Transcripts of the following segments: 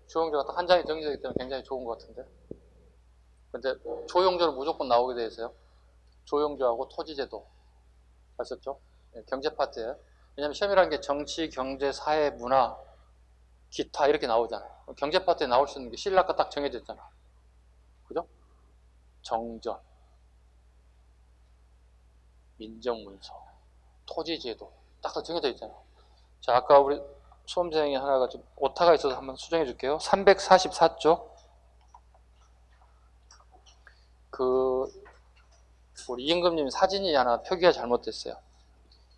조용조가 딱 한 장이 정리되기 때문에 굉장히 좋은 것 같은데. 근데 조용조는 무조건 나오게 돼 있어요. 조용조하고 토지제도. 아셨죠? 경제 파트에. 왜냐면 시험이라는 게 정치, 경제, 사회, 문화, 기타 이렇게 나오잖아요. 경제 파트에 나올 수 있는 게 신라가 딱 정해져 있잖아. 그죠? 정전, 민정문서, 토지제도 딱 정해져 있잖아. 자, 아까 우리 수험생이 하나가 좀 오타가 있어서 한번 수정해 줄게요. 344쪽. 우리 임금님 사진이 하나 표기가 잘못됐어요.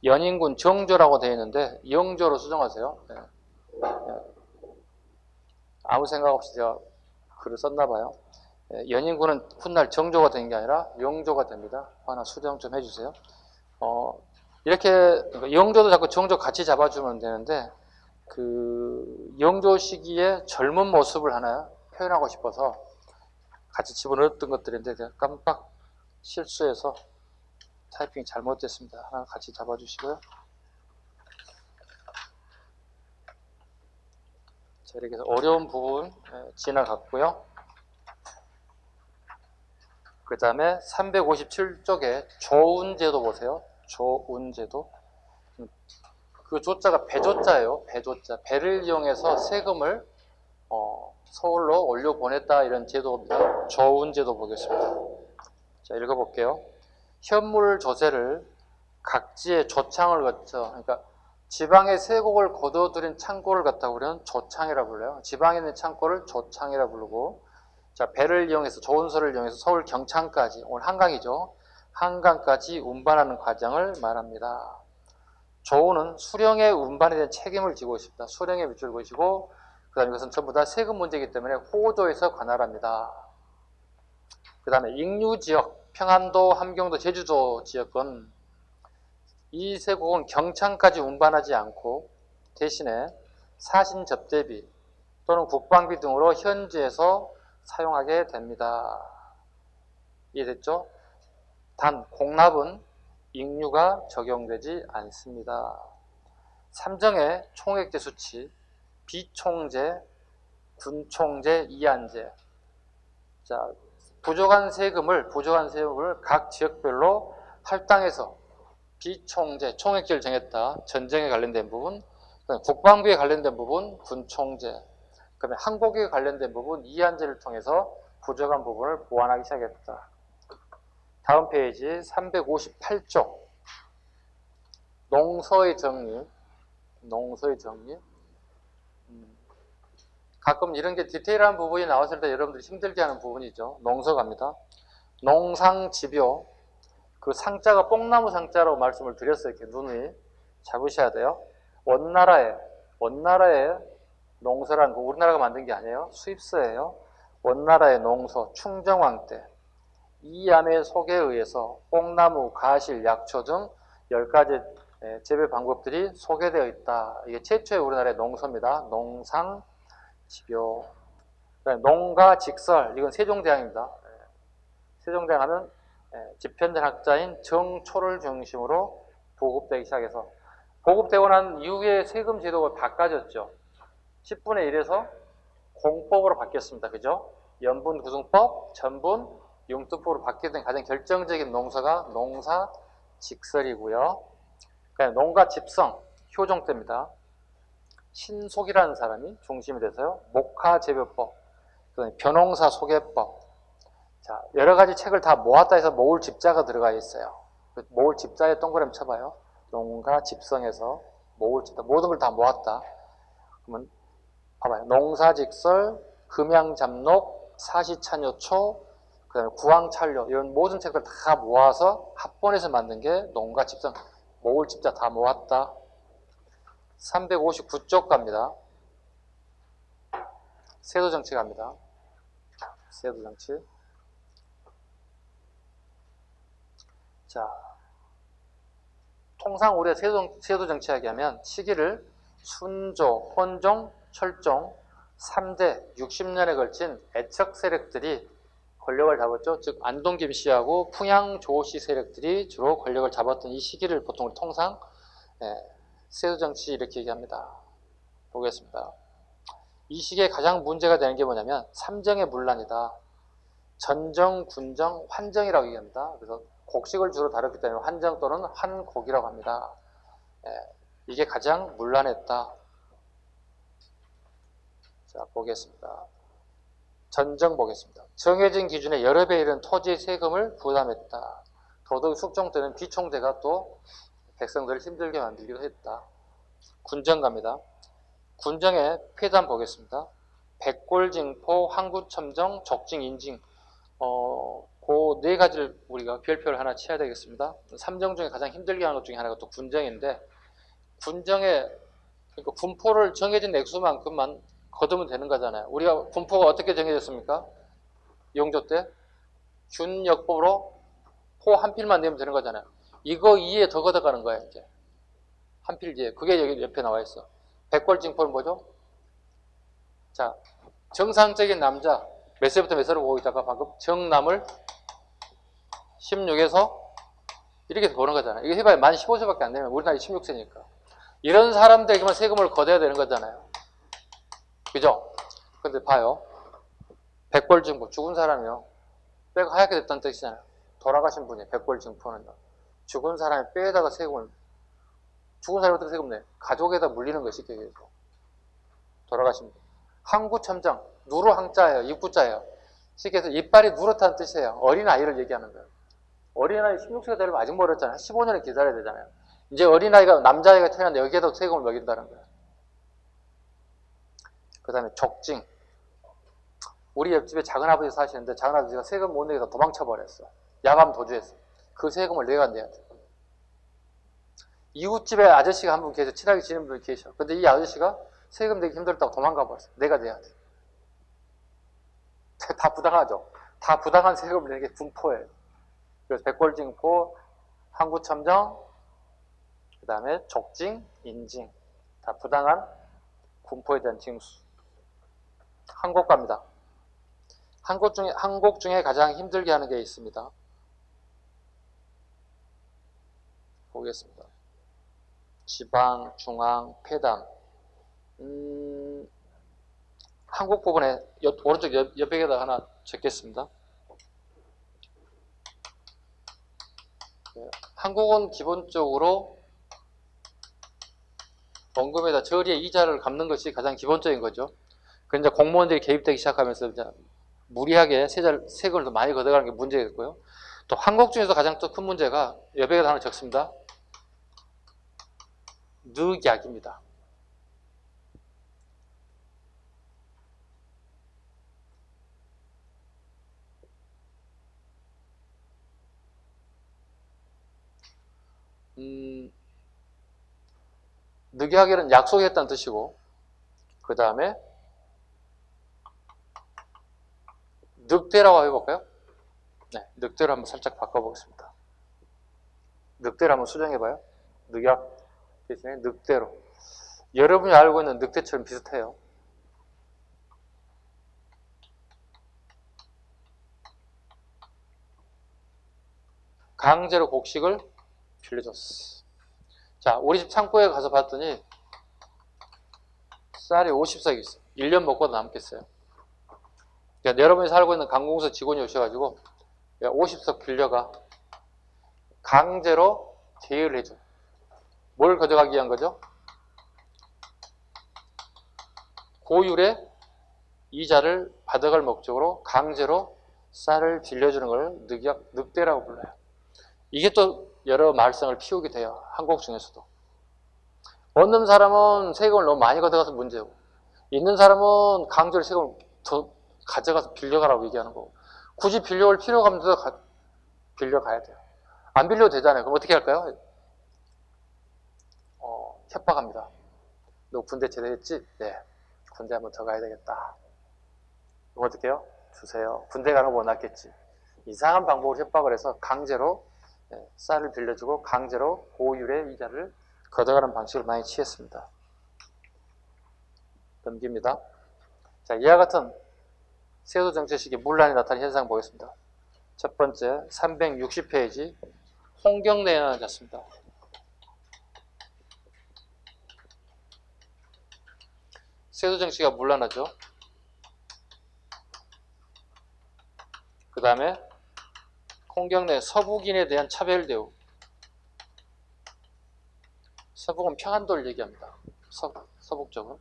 연인군 정조라고 되어 있는데 영조로 수정하세요. 네. 아무 생각 없이 제가 글을 썼나 봐요. 연인군은 훗날 정조가 된 게 아니라 영조가 됩니다. 하나 수정 좀 해주세요. 이렇게 영조도 자꾸 정조 같이 잡아주면 되는데 그 영조 시기의 젊은 모습을 하나 표현하고 싶어서 같이 집어넣었던 것들인데 제가 깜빡 실수해서 타이핑이 잘못됐습니다. 하나 같이 잡아주시고요. 자, 이렇게 해서 어려운 부분 지나갔고요. 그 다음에 357쪽에 조운제도 보세요. 조운제도. 그 조자가 배조자예요. 배조자. 배를 이용해서 세금을 서울로 올려보냈다 이런 제도입니다. 조운제도 보겠습니다. 자, 읽어볼게요. 현물 조세를 각지의 조창을 거쳐, 그러니까 지방의 세곡을 거둬들인 창고를 갖다가 우리는 조창이라 불러요. 지방에 있는 창고를 조창이라 부르고, 자, 배를 이용해서, 조운소를 이용해서 서울 경창까지, 오늘 한강이죠. 한강까지 운반하는 과정을 말합니다. 조운은 수령의 운반에 대한 책임을 지고 있습니다. 수령의 밑줄 그으시고, 그 다음에 이것은 전부 다 세금 문제이기 때문에 호조에서 관할합니다. 그 다음에 익류지역, 평안도, 함경도, 제주도 지역은 이 세곡은 경창까지 운반하지 않고 대신에 사신접대비 또는 국방비 등으로 현지에서 사용하게 됩니다. 이해됐죠? 단 공납은 익류가 적용되지 않습니다. 삼정의 총액제 수치, 비총제, 군총제, 이안제. 자, 부족한 세금을 각 지역별로 할당해서 비총제, 총액제를 정했다. 전쟁에 관련된 부분, 국방비에 관련된 부분, 군총제, 그다음에 항복에 관련된 부분, 이안제를 통해서 부족한 부분을 보완하기 시작했다. 다음 페이지 358쪽. 농서의 정리. 가끔 이런 게 디테일한 부분이 나왔을 때 여러분들이 힘들게 하는 부분이죠. 농서 갑니다. 농상집요. 그 상자가 뽕나무 상자라고 말씀을 드렸어요. 이렇게 눈이 잡으셔야 돼요. 원나라의 농서라는 거 우리나라가 만든 게 아니에요. 수입서예요. 원나라의 농서 충정왕 때 이암의 속에 의해서 뽕나무, 가실, 약초 등 10가지 재배 방법들이 소개되어 있다. 이게 최초의 우리나라의 농서입니다. 농상집요. 농가 직설, 이건 세종대왕입니다. 세종대왕 하면 집현전 학자인 정초를 중심으로 보급되기 시작해서 보급되고 난 이후에 세금 제도가 바꿔졌죠. 10분의 1에서 공법으로 바뀌었습니다. 그죠? 연분 구승법, 전분 융투법으로 바뀌었던 가장 결정적인 농사가 농사 직설이고요. 농가 집성, 효종 때입니다. 신속이라는 사람이 중심이 돼서요. 목화재배법, 벼농사 소개법. 자, 여러 가지 책을 다 모았다 해서 모을 집자가 들어가 있어요. 모을 집자에 동그라미 쳐봐요. 농가 집성에서 모을 집자, 모든 걸 다 모았다. 그러면 봐봐요. 농사직설, 금양잡록, 사시찬요초, 그 다음에 구황찰료, 이런 모든 책들 다 모아서 합본해서 만든 게 농가 집성, 모을 집자 다 모았다. 359쪽 갑니다. 세도정치 갑니다. 세도정치. 자, 통상 우리가 세도정치 하면 시기를 순조, 혼종, 철종 3대 60년에 걸친 애척 세력들이 권력을 잡았죠. 즉 안동 김씨하고 풍양 조씨 세력들이 주로 권력을 잡았던 이 시기를 보통 통상 세도정치 이렇게 얘기합니다. 보겠습니다. 이 시기에 가장 문제가 되는 게 뭐냐면 삼정의 문란이다. 전정, 군정, 환정이라고 얘기합니다. 그래서 곡식을 주로 다뤘기 때문에 환정 또는 환곡이라고 합니다. 이게 가장 문란했다. 자, 보겠습니다. 전정 보겠습니다. 정해진 기준에 여러 배 이른 토지 세금을 부담했다. 도덕 숙종 때는 비총대가 또 백성들을 힘들게 만들기도 했다. 군정 갑니다. 군정의 폐단 보겠습니다. 백골징포, 항구첨정, 적징, 인징. 그 네 가지를 우리가 별표를 하나 쳐야 되겠습니다. 삼정 중에 가장 힘들게 하는 것 중에 하나가 또 군정인데, 군정의, 그러니까 군포를 정해진 액수만큼만 거두면 되는 거잖아요. 우리가 군포가 어떻게 정해졌습니까? 영조 때 균역법으로 포 한 필만 내면 되는 거잖아요. 이거 2에 더 걷어가는 거예요, 이제. 한 필 뒤에. 그게 여기 옆에 나와 있어. 백골징포는 뭐죠? 자, 정상적인 남자, 몇 세부터 몇 세로 보고 있다가 방금 정남을 16에서 이렇게 보는 거잖아요. 이거 해봐야 만 15세밖에 안 되면 우리 나이 16세니까. 이런 사람들에게만 세금을 걷어야 되는 거잖아요. 그죠? 근데 봐요. 백골증포, 죽은 사람이요. 뼈가 하얗게 됐다는 뜻이잖아요. 돌아가신 분이 백골증포는요. 죽은 사람이 뼈에다가 세금을, 죽은 사람이 어떻게 세금 내요? 가족에다 물리는 것이 쉽게 얘기해서. 돌아가신 분. 항구첨장, 누르 항자예요. 입구자예요. 쉽게 해서 이빨이 누렇다는 뜻이에요. 어린아이를 얘기하는 거예요. 어린아이 16세가 되려면 아직 멀었잖아요. 15년을 기다려야 되잖아요. 이제 어린아이가, 남자아이가 태어났는데 여기에도 세금을 매긴다는 거예요. 그 다음에 족징. 우리 옆집에 작은아버지 사시는데 작은아버지가 세금 못 내겠다 도망쳐버렸어. 야밤 도주했어. 그 세금을 내가 내야 돼. 이웃집에 아저씨가 한 분 계셔. 친하게 지내는 분이 계셔. 근데 이 아저씨가 세금 내기 힘들다고 도망가 버렸어. 내가 내야 돼. 다 부당하죠. 다 부당한 세금을 내는 게 군포예요. 그래서 백골징포, 항구첨정, 그 다음에 족징, 인징. 다 부당한 군포에 대한 징수. 항곡 갑니다. 항곡 중에 가장 힘들게 하는 게 있습니다. 보겠습니다. 지방, 중앙, 폐단. 항곡 부분에 오른쪽 옆에다 하나 적겠습니다. 항곡은 기본적으로 원금에다 저리의 이자를 갚는 것이 가장 기본적인 거죠. 그런데 공무원들이 개입되기 시작하면서 이제 무리하게 세금을 더 많이 걷어가는 게 문제겠고요. 또 항곡 중에서 가장 또 큰 문제가 여백에다 하나 적습니다. 늑약입니다. 늑약에는 약속했다는 뜻이고, 그 다음에 늑대라고 해볼까요? 네, 늑대로 한번 살짝 바꿔보겠습니다. 늑대를 한번 수정해봐요. 늑약 대신에 늑대로. 여러분이 알고 있는 늑대처럼 비슷해요. 강제로 곡식을 빌려줬어. 자, 우리 집 창고에 가서 봤더니 쌀이 50석 있어. 1년 먹고도 남겠어요. 그러니까 여러분이 살고 있는 관공서 직원이 오셔가지고 50석 빌려가 강제로 제의를 해줘. 뭘 가져가기 위한 거죠? 고율의 이자를 받아갈 목적으로 강제로 쌀을 빌려주는 걸 늑대라고 불러요. 이게 또 여러 말썽을 피우게 돼요. 항곡 중에서도. 없는 사람은 세금을 너무 많이 걷어가서 문제고, 있는 사람은 강제로 세금을 더 가져가서 빌려가라고 얘기하는 거고, 굳이 빌려올 필요가 없는데도 빌려가야 돼요. 안 빌려도 되잖아요. 그럼 어떻게 할까요? 협박합니다. 너 군대 제대했지? 네. 군대 한번 더 가야 되겠다. 그럼 어떻게 해요? 주세요. 군대 가는 거 못 낫겠지. 이상한 방법으로 협박을 해서 강제로 쌀을 빌려주고 강제로 고율의 이자를 걷어가는 방식을 많이 취했습니다. 넘깁니다. 자, 이와 같은 세도 정책식의 문란이 나타난 현상 보겠습니다. 첫 번째 360페이지 홍경내연을 잡습니다. 세도 정치가 물러나죠. 그 다음에 홍경래 서북인에 대한 차별 대우. 서북은 평안도를 얘기합니다. 서북 쪽은.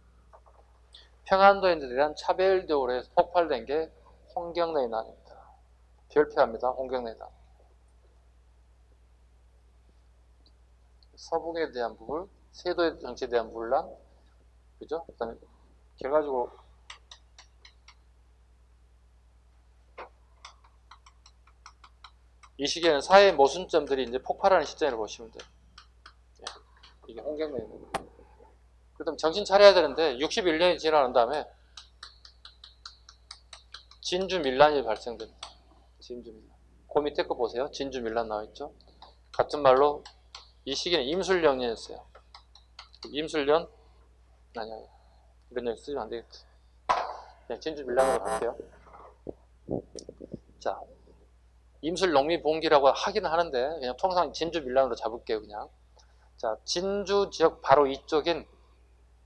평안도인들에 대한 차별 대우로 해서 폭발된 게 홍경래의 난입니다. 별표합니다. 홍경래의 난. 서북에 대한 부분, 세도 정치에 대한 분란, 그죠? 그 다음에 결과적으로 이 시기에는 사회의 모순점들이 이제 폭발하는 시점이라고 보시면 돼요. 이게 홍경래입니다. 그다음 정신 차려야 되는데 61년이 지나간 다음에 진주 밀란이 발생됩니다. 진주 밀란. 그 밑에 거 보세요. 진주 밀란 나와있죠. 같은 말로 이 시기는 임술년이었어요. 임술년? 아니야. 이런 년 쓰면 안 되겠다. 그냥 진주 밀란으로 갈게요. 자, 임술 농민봉기라고 하기는 하는데 그냥 통상 진주 밀란으로 잡을게요. 그냥. 자, 진주 지역 바로 이쪽인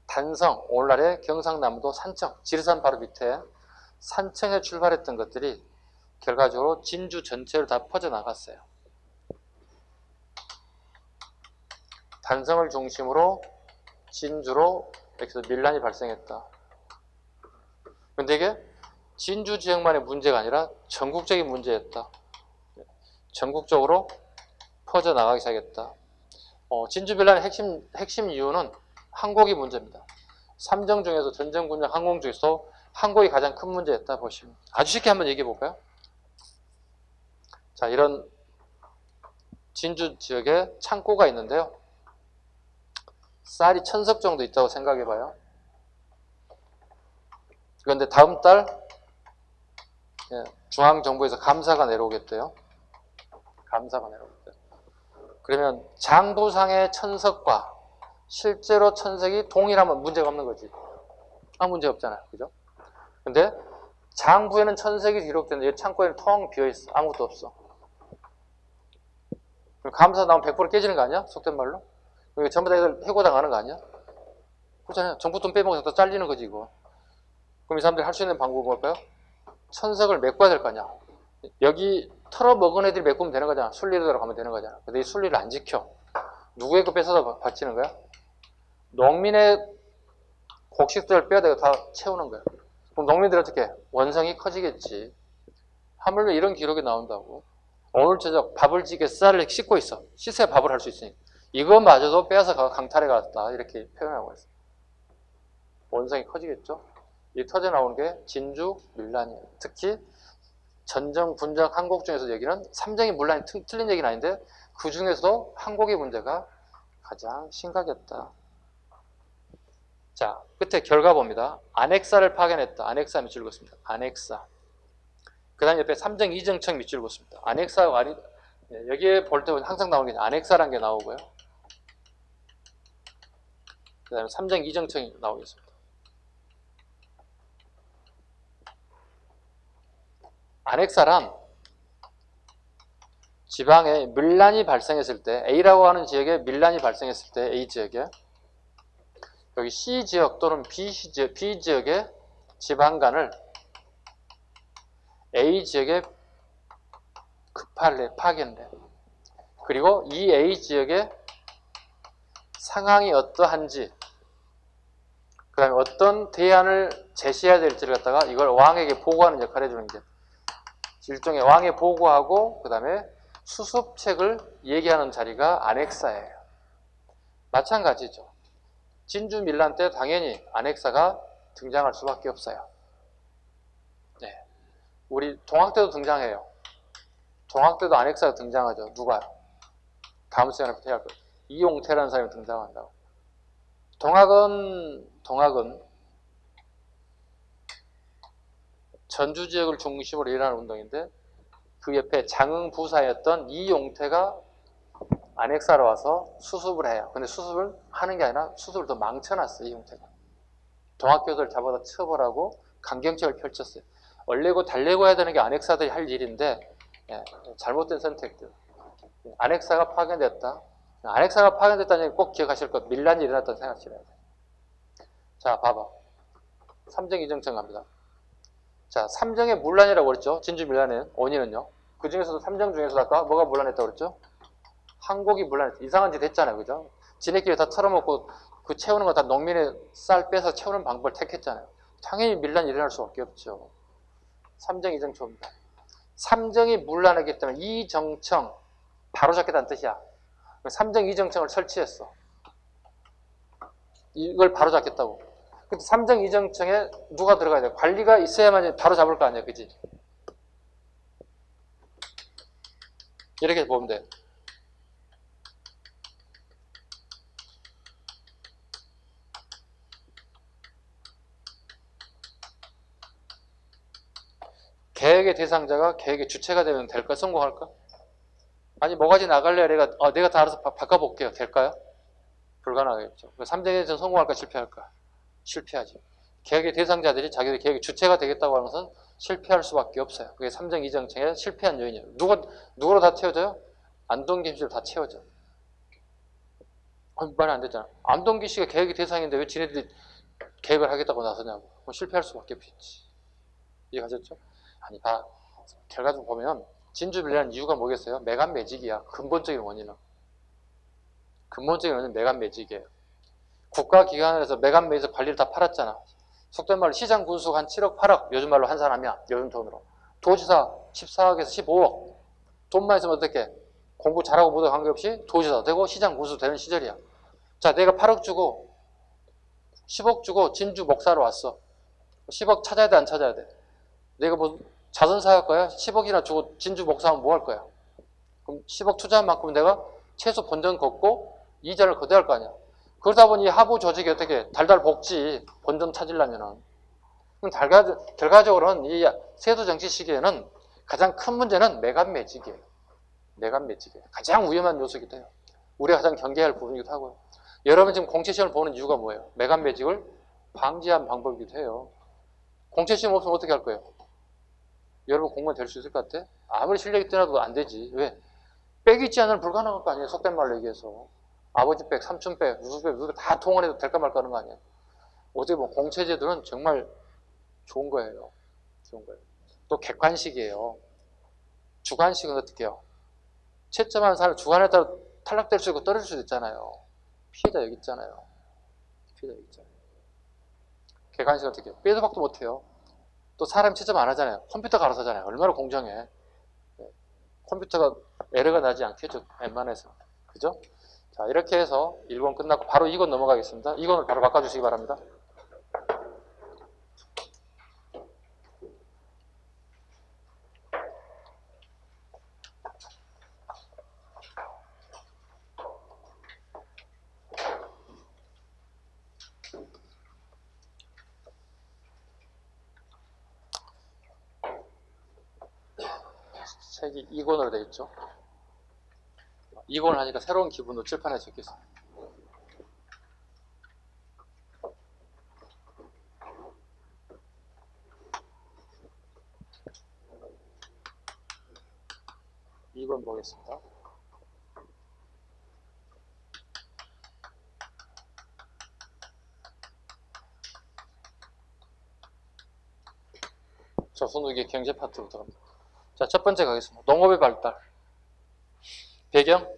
단성, 오늘날의 경상남도 산청, 지리산 바로 밑에 산청에 출발했던 것들이 결과적으로 진주 전체로 다 퍼져나갔어요. 단성을 중심으로 진주로 여기서 밀란이 발생했다. 근데 이게 진주 지역만의 문제가 아니라 전국적인 문제였다. 전국적으로 퍼져나가기 시작했다. 진주 밀란의 핵심 이유는 항곡이 문제입니다. 삼정 중에서 전정, 군정, 항공 중에서 항곡이 가장 큰 문제였다 보시면 아주 쉽게 한번 얘기해 볼까요? 자, 이런 진주 지역에 창고가 있는데요. 쌀이 1000석 정도 있다고 생각해 봐요. 그런데 다음 달 중앙정부에서 감사가 내려오겠대요. 감사가 내려오겠대요. 그러면 장부상의 1000석과 실제로 1000석이 동일하면 문제가 없는 거지. 아무 문제 없잖아요. 그죠? 근데 장부에는 1000석이 기록되는데 이 창고에는 텅 비어있어. 아무것도 없어. 그럼 감사 나오면 100% 깨지는 거 아니야? 속된 말로? 이거 전부 다 해고당하는 거 아니야? 그렇잖아요. 정부 돈 빼먹어서 다 잘리는 거지 이거. 그럼 이 사람들이 할 수 있는 방법은 뭘까요? 1000석을 메꿔야 될 거 아니야. 여기 털어먹은 애들이 메꾸면 되는 거잖아. 순리대로 가면 되는 거잖아. 근데 이 순리를 안 지켜. 누구의 거 뺏어서 바치는 거야? 농민의 곡식들을 빼어다가 다 채우는 거야. 그럼 농민들이 어떻게 해? 원성이 커지겠지. 하물며 이런 기록이 나온다고. 오늘 저녁 밥을 지게 쌀을 씻고 있어. 씻어야 밥을 할 수 있으니까. 이거마저도 빼앗아 강탈해 갔다. 이렇게 표현하고 있어요. 원성이 커지겠죠? 이 터져 나오는 게 진주 밀란이에요. 특히 전정, 군정, 항곡 중에서 얘기는 삼정이 물란이 틀린 얘기는 아닌데 그 중에서도 항곡의 문제가 가장 심각했다. 자, 끝에 결과 봅니다. 안핵사를 파견했다. 안핵사 밑줄 그었습니다. 안핵사. 그 다음에 옆에 삼정 이정청 밑줄 그었습니다. 안핵사가 여기에 볼 때 항상 나오는 게 안핵사라는 게 나오고요. 그 다음에 삼정 이정청이 나오겠습니다. 안핵사란 지방에 밀란이 발생했을 때 A라고 하는 지역에 밀란이 발생했을 때 A 지역에 여기 C 지역 또는 B 지역의 지방간을 A 지역에 급할래, 파견래. 그리고 이 A 지역의 상황이 어떠한지 그 다음에 어떤 대안을 제시해야 될지를 갖다가 이걸 왕에게 보고하는 역할을 해주는 게 일종의 왕에 보고하고 그 다음에 수습책을 얘기하는 자리가 안핵사예요. 마찬가지죠. 진주 밀란 때 당연히 안핵사가 등장할 수밖에 없어요. 네. 우리 동학 때도 등장해요. 동학 때도 안핵사가 등장하죠. 누가? 다음 시간에부터 해야 할 거예요. 이용태라는 사람이 등장한다고. 동학은 전주 지역을 중심으로 일어나는 운동인데 그 옆에 장흥 부사였던 이용태가 안핵사로 와서 수습을 해요. 근데 수습을 하는 게 아니라 수습을 더 망쳐놨어요. 이용태가. 동학교들 잡아다 처벌하고 강경책을 펼쳤어요. 얼레고 달래고 해야 되는 게 안핵사들이 할 일인데 잘못된 선택들. 안핵사가 파견됐다. 안핵사가 파견됐다는 얘기 꼭 기억하실 것. 밀란이 일어났다는 생각하셔야 돼요. 자, 봐봐. 삼정 이정청 갑니다. 자, 삼정의 문란이라고 그랬죠. 진주 밀란의 원인은요. 그 중에서도 삼정 중에서도 아까 뭐가 문란했다고 그랬죠? 항곡이 문란했다. 이상한 짓 했잖아요. 그죠? 지네끼리 다 털어먹고 그 채우는 거 다 농민의 쌀 빼서 채우는 방법을 택했잖아요. 당연히 밀란이 일어날 수밖에 없죠. 삼정 이정초입니다. 삼정이 문란하기 때문에 이정청 바로잡겠다는 뜻이야. 삼정 이정청을 설치했어. 이걸 바로잡겠다고. 근데 삼정 이정청에 누가 들어가야 돼? 관리가 있어야만 바로잡을 거 아니야, 그지? 이렇게 보면 돼. 계획의 대상자가 계획의 주체가 되면 될까? 성공할까? 아니, 뭐가지 나갈래? 내가 다 알아서 바꿔볼게요. 될까요? 불가능하겠죠. 삼정에서 성공할까? 실패할까? 실패하지. 계획의 대상자들이 자기들 계획의 주체가 되겠다고 하는 것은 실패할 수밖에 없어요. 그게 삼정 이정청의 실패한 요인이에요. 누구로 다 채워져요? 안동기 씨로 다 채워져. 말이 안 되잖아. 안동기 씨가 계획의 대상인데 왜 지네들이 계획을 하겠다고 나서냐고. 실패할 수밖에 없겠지. 이해가셨죠? 아니, 결과적으로 보면 진주밀란한 이유가 뭐겠어요? 매간 매직이야. 근본적인 원인은. 근본적인 원인은 매간 매직이에요. 국가기관에서 매간 매직 관리를 다 팔았잖아. 속된 말로 시장 군수가 한 7억, 8억, 요즘 말로 한 사람이야. 요즘 돈으로. 도지사 14억에서 15억. 돈만 있으면 어떻게? 공부 잘하고 못하고 관계없이 도지사 되고 시장 군수 되는 시절이야. 자, 내가 8억 주고 10억 주고 진주 목사로 왔어. 10억 찾아야 돼, 안 찾아야 돼? 내가 뭐 자선사 할 거야? 10억이나 주고 진주 목사하면 뭐 할 거야? 그럼 10억 투자한 만큼 내가 최소 본전 걷고 이자를 거둬야 할 거 아니야. 그러다 보니 하부 조직이 어떻게 달달 볶지, 본전 찾으려면은. 그럼 결과적으로는 이 세도 정치 시기에는 가장 큰 문제는 매간 매직이에요. 매간 매직이에요. 가장 위험한 요소이기도 해요. 우리가 가장 경계해야 할 부분이기도 하고요. 여러분 지금 공채시험을 보는 이유가 뭐예요? 매간 매직을 방지한 방법이기도 해요. 공채시험 없으면 어떻게 할 거예요? 여러분 공무원 될 수 있을 것 같아? 아무리 실력이 뛰어나도 안 되지. 왜? 백이 있지 않으면 불가능한 거 아니에요. 속된 말로 얘기해서. 아버지 백, 삼촌 백, 누수 백 다 동원해도 될까 말까 하는 거 아니에요. 어떻게 보면 공채제도는 정말 좋은 거예요. 좋은 거예요. 또 객관식이에요. 주관식은 어떻게 해요? 채점하는 사람 주관에 따라 탈락될 수 있고 떨어질 수도 있잖아요. 피해자 여기 있잖아요. 피해자 여기 있잖아요. 객관식은 어떻게 해요? 빼도 박도 못해요. 또 사람이 채점 안 하잖아요. 컴퓨터가 알아서 하잖아요. 얼마나 공정해. 네. 컴퓨터가 에러가 나지 않겠죠. 웬만해서. 그죠? 자, 이렇게 해서 1권 끝났고 바로 2권 넘어가겠습니다. 2권을 바로 바꿔주시기 바랍니다. 책이 2권으로 되어 있죠. 2권을 하니까 새로운 기분으로 칠판에 적겠습니다. 이번 보겠습니다. 조선후기 경제 파트부터 갑니다. 자, 첫 번째 가겠습니다. 농업의 발달. 배경,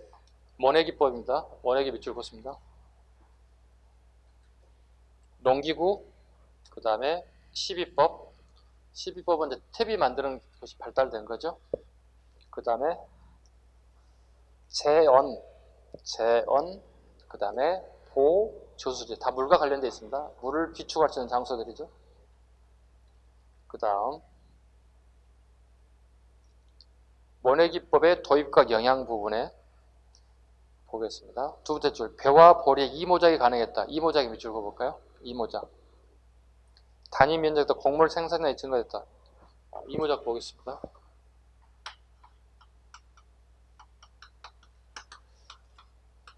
모내기법입니다. 모내기 밑줄 긋습니다. 농기구, 그 다음에 12법. 12법은 이제 탭이 만드는 것이 발달된 거죠. 그 다음에 재언, 그 다음에 보, 저수지. 다 물과 관련되어 있습니다. 물을 비축할 수 있는 장소들이죠. 그 다음 모내기법의 도입과 영향 부분에 보겠습니다. 두 번째 줄, 배와 보리의 이모작이 가능했다. 이모작이 밑줄 그어볼까요? 이모작. 단위 면적도 곡물 생산량이 증가했다. 이모작 보겠습니다.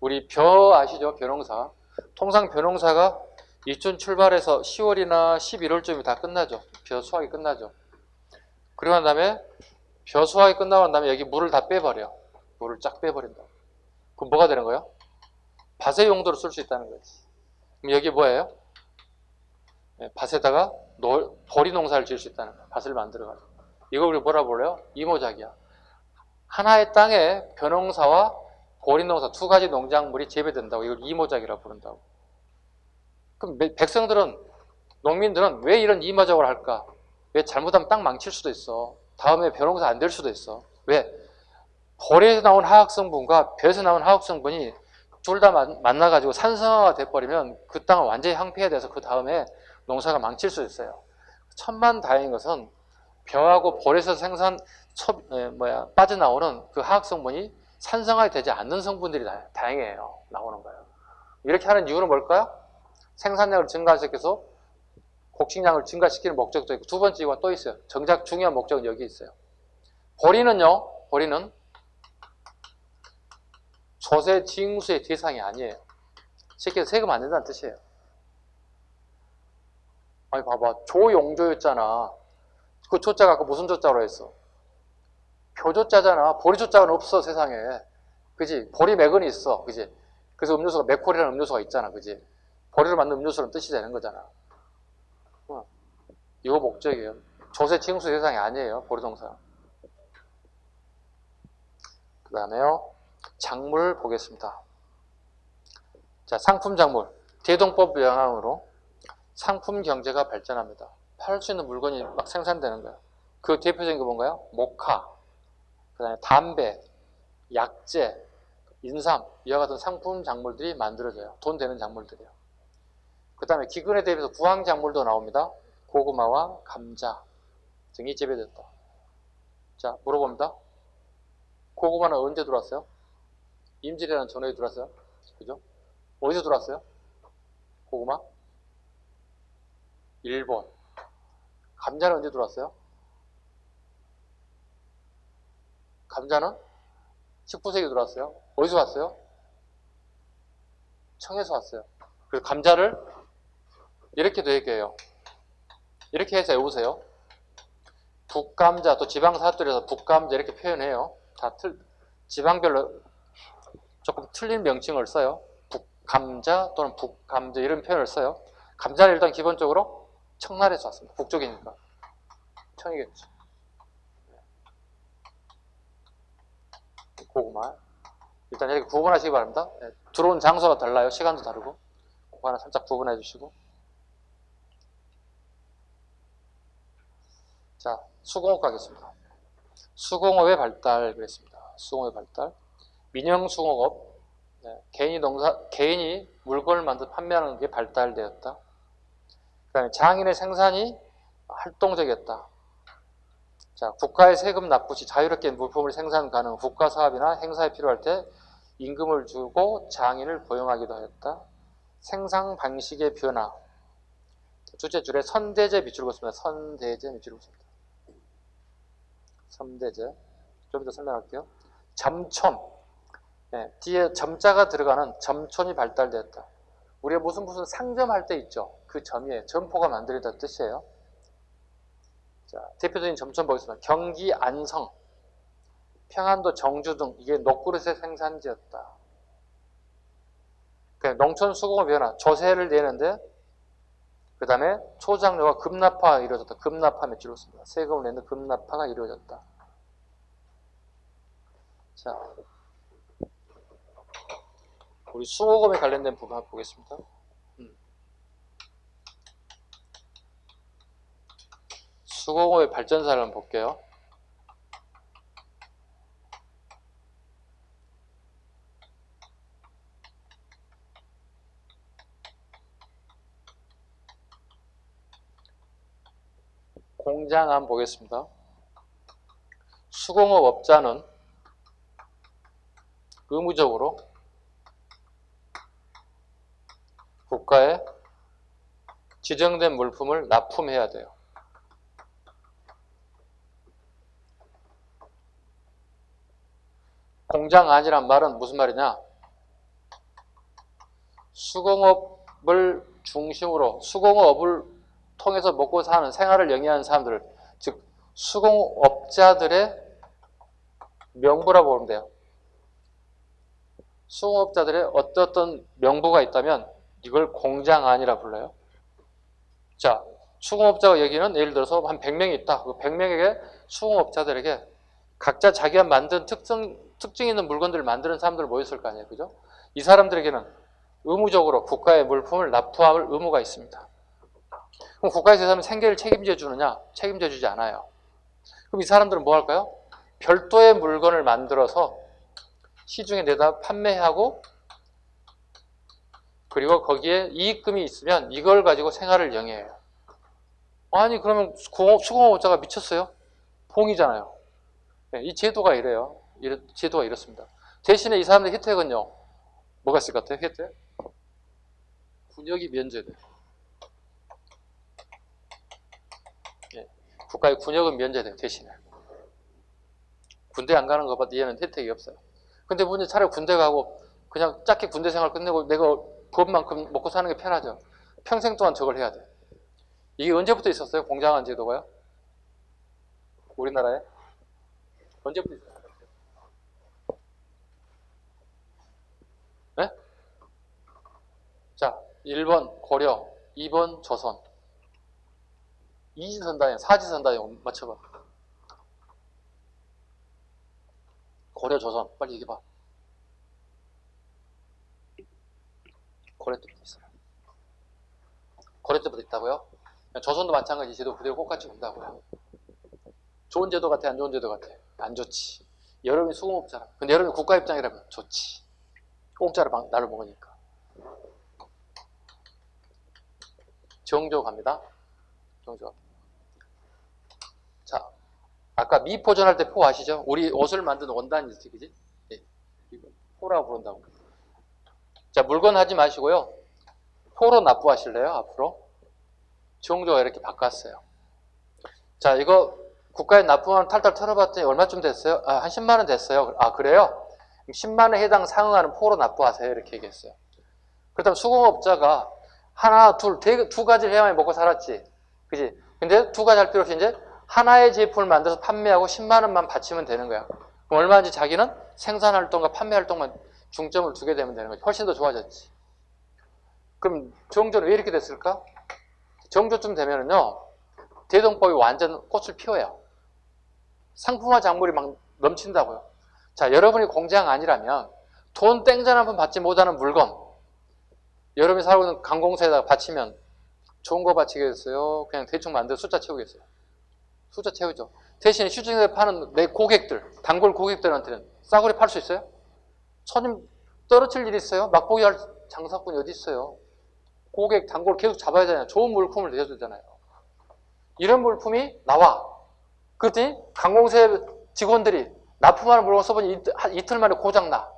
우리 벼 아시죠? 벼농사. 통상 벼농사가 이쯤 출발해서 10월이나 11월쯤이 다 끝나죠. 벼 수확이 끝나죠. 그리고 난 다음에 벼 수확이 끝나고 난 다음에 여기 물을 다 빼버려. 물을 쫙 빼버린다. 그럼 뭐가 되는 거예요? 밭의 용도로 쓸 수 있다는 거지. 그럼 여기 뭐예요? 밭에다가 보리 농사를 지을 수 있다는 거야. 밭을 만들어가지고. 이걸 우리 뭐라 불러요? 이모작이야. 하나의 땅에 벼농사와 보리 농사 두 가지 농작물이 재배된다고 이걸 이모작이라고 부른다고. 그럼 백성들은, 농민들은 왜 이런 이모작을 할까? 왜 잘못하면 땅 망칠 수도 있어. 다음에 벼농사 안 될 수도 있어. 왜? 보리에서 나온 화학성분과 벼에서 나온 화학성분이 둘 다 만나가지고 산성화가 돼버리면 그 땅은 완전히 황폐해져서 그 다음에 농사가 망칠 수 있어요. 천만다행인 것은 벼하고 보리에서 빠져나오는 그 화학성분이 산성화가 되지 않는 성분들이 다행이에요. 나오는 거예요. 이렇게 하는 이유는 뭘까요? 생산량을 증가시켜서 곡식량을 증가시키는 목적도 있고, 두 번째 이유가 또 있어요. 정작 중요한 목적은 여기 있어요. 보리는 조세 징수의 대상이 아니에요. 쉽게 세금 안 낸다는 뜻이에요. 아니 봐봐, 조용조였잖아. 그 조자가 아까 무슨 조자로 했어? 표조자잖아. 보리 조자는 없어 세상에. 그지? 보리 맥은이 있어. 그지? 그래서 음료수가 맥콜이라는 음료수가 있잖아. 그지? 보리를 만든 음료수라는 뜻이 되는 거잖아. 이거 목적이에요. 조세 징수 대상이 아니에요. 보리농사. 그 다음에요. 작물 보겠습니다. 자, 상품 작물. 대동법 영향으로 상품 경제가 발전합니다. 팔 수 있는 물건이 막 생산되는 거예요. 그 대표적인 게 뭔가요? 목화, 그 다음에 담배, 약재, 인삼, 이와 같은 상품 작물들이 만들어져요. 돈 되는 작물들이에요. 그 다음에 기근에 대비해서 부황 작물도 나옵니다. 고구마와 감자 등이 재배됐다. 자, 물어봅니다. 고구마는 언제 들어왔어요? 임진왜란 전후에 들어왔어요. 그죠? 어디서 들어왔어요? 고구마? 일본. 감자는 언제 들어왔어요? 감자는 19세기 들어왔어요. 어디서 왔어요? 청에서 왔어요. 그래서 감자를 이렇게도 얘기해요. 이렇게 해서 외우세요. 북감자, 또 지방사투리에서 북감자 이렇게 표현해요. 다 지방별로 조금 틀린 명칭을 써요. 북감자 또는 북감자 이런 표현을 써요. 감자는 일단 기본적으로 청나라에서 왔습니다. 북쪽이니까. 청이겠죠. 고구마. 일단 이렇게 구분하시기 바랍니다. 들어온 장소가 달라요. 시간도 다르고. 그거 하나 살짝 구분해 주시고. 자, 수공업 가겠습니다. 수공업의 발달 그랬습니다. 수공업의 발달. 민영수공업. 개인이 물건을 만들어 판매하는 게 발달되었다. 그 다음에 장인의 생산이 활동적이었다. 자, 국가의 세금 납부 시 자유롭게 물품을 생산 가능, 국가 사업이나 행사에 필요할 때 임금을 주고 장인을 고용하기도 하였다. 생산 방식의 변화. 둘째 줄에 선대제 밑줄 긋습니다. 선대제 밑줄 긋습니다. 선대제. 좀 더 설명할게요. 점촌. 뒤에 점자가 들어가는 점촌이 발달되었다. 우리가 무슨 상점할 때 있죠. 그 점이에요. 점포가 만들어졌다는 뜻이에요. 자, 대표적인 점촌 보겠습니다. 경기 안성, 평안도 정주 등 이게 녹그릇의 생산지였다. 농촌 수공업 변화, 조세를 내는데 그 다음에 초장료가 급납화가 이루어졌다. 급납화 밑줄로 씁니다. 세금을 내는 급납화가 이루어졌다. 자, 우리 수공업에 관련된 부분 한번 보겠습니다. 수공업의 발전사를 한번 볼게요. 공장 한번 보겠습니다. 수공업 업자는 의무적으로 국가에 지정된 물품을 납품해야 돼요. 공장 안이란 말은 무슨 말이냐? 수공업을 중심으로 수공업을 통해서 먹고 사는 생활을 영위하는 사람들, 즉 수공업자들의 명부라고 보면 돼요. 수공업자들의 어떤 명부가 있다면 이걸 공장 안이라 불러요. 자, 수공업자가 여기는 예를 들어서 한 100명이 있다. 그 100명에게 수공업자들에게 각자 자기가 만든 특징 있는 물건들을 만드는 사람들 모였을 거 아니에요. 그죠? 이 사람들에게는 의무적으로 국가의 물품을 납부할 의무가 있습니다. 그럼 국가에서 이 사람은 생계를 책임져 주느냐? 책임져 주지 않아요. 그럼 이 사람들은 뭐 할까요? 별도의 물건을 만들어서 시중에 내다 판매하고 그리고 거기에 이익금이 있으면 이걸 가지고 생활을 영위해요. 아니 그러면 수공업자가 미쳤어요? 봉이잖아요. 네, 이 제도가 이래요. 제도가 이렇습니다. 대신에 이 사람들의 혜택은요. 뭐가 있을 것 같아요? 혜택? 군역이 면제돼요. 예, 국가의 군역은 면제돼요. 대신에. 군대 안 가는 것보다 얘는 혜택이 없어요. 근데 문제 차라리 군대 가고 그냥 짧게 군대 생활 끝내고 내가 법만큼 먹고 사는 게 편하죠. 평생 동안 저걸 해야 돼. 이게 언제부터 있었어요? 공장안 제도가요? 우리나라에? 언제부터 있었어요? 네? 자, 1번 고려, 2번 조선. 이지선다형, 사지선다형 맞춰봐. 고려, 조선. 빨리 얘기해봐. 고려 때부터 있어요. 고려 때부터 있다고요? 조선도 마찬가지 제도 그대로 똑같이 온다고요. 좋은 제도 같아, 안 좋은 제도 같아? 안 좋지. 여러분이 수공업자라. 근데 여러분이 국가 입장이라면 좋지. 공짜로 나를 먹으니까. 정조 갑니다. 정조. 자, 아까 미포전할 때 포 아시죠? 우리 옷을 만드는 원단이지, 그지? 네. 포라고 부른다고. 자, 물건 하지 마시고요. 포로 납부하실래요? 앞으로. 정조가 이렇게 바꿨어요. 자, 이거 국가에 납부만 탈탈 털어봤더니 얼마쯤 됐어요? 아, 한 10만 원 됐어요. 아, 그래요? 10만 원에 해당 상응하는 포로 납부하세요. 이렇게 얘기했어요. 그렇다면 수공업자가 하나, 두 가지를 해야만 먹고 살았지. 그지? 근데 두 가지 할 필요 없이 이제 하나의 제품을 만들어서 판매하고 10만 원만 바치면 되는 거야. 그럼 얼마인지 자기는 생산활동과 판매활동만 중점을 두게 되면 되는 거지. 훨씬 더 좋아졌지. 그럼 정조는 왜 이렇게 됐을까? 정조쯤 되면은요, 대동법이 완전 꽃을 피워요. 상품화 작물이 막 넘친다고요. 자, 여러분이 공장 아니라면 돈 땡전 한 푼 받지 못하는 물건, 여러분이 살고 있는 관공서에다가 바치면 좋은 거 바치겠어요? 그냥 대충 만들어 숫자 채우겠어요? 숫자 채우죠. 대신에 시중에 파는 내 고객들, 단골 고객들한테는 싸구려 팔 수 있어요? 손님 떨어질 일이 있어요? 맛보기 할 장사꾼이 어디 있어요? 고객, 단골 계속 잡아야 되잖아요. 좋은 물품을 내줘주잖아요. 이런 물품이 나와. 그랬더니 관공서 직원들이 납품하는 물건 써보니 이틀 만에 고장나.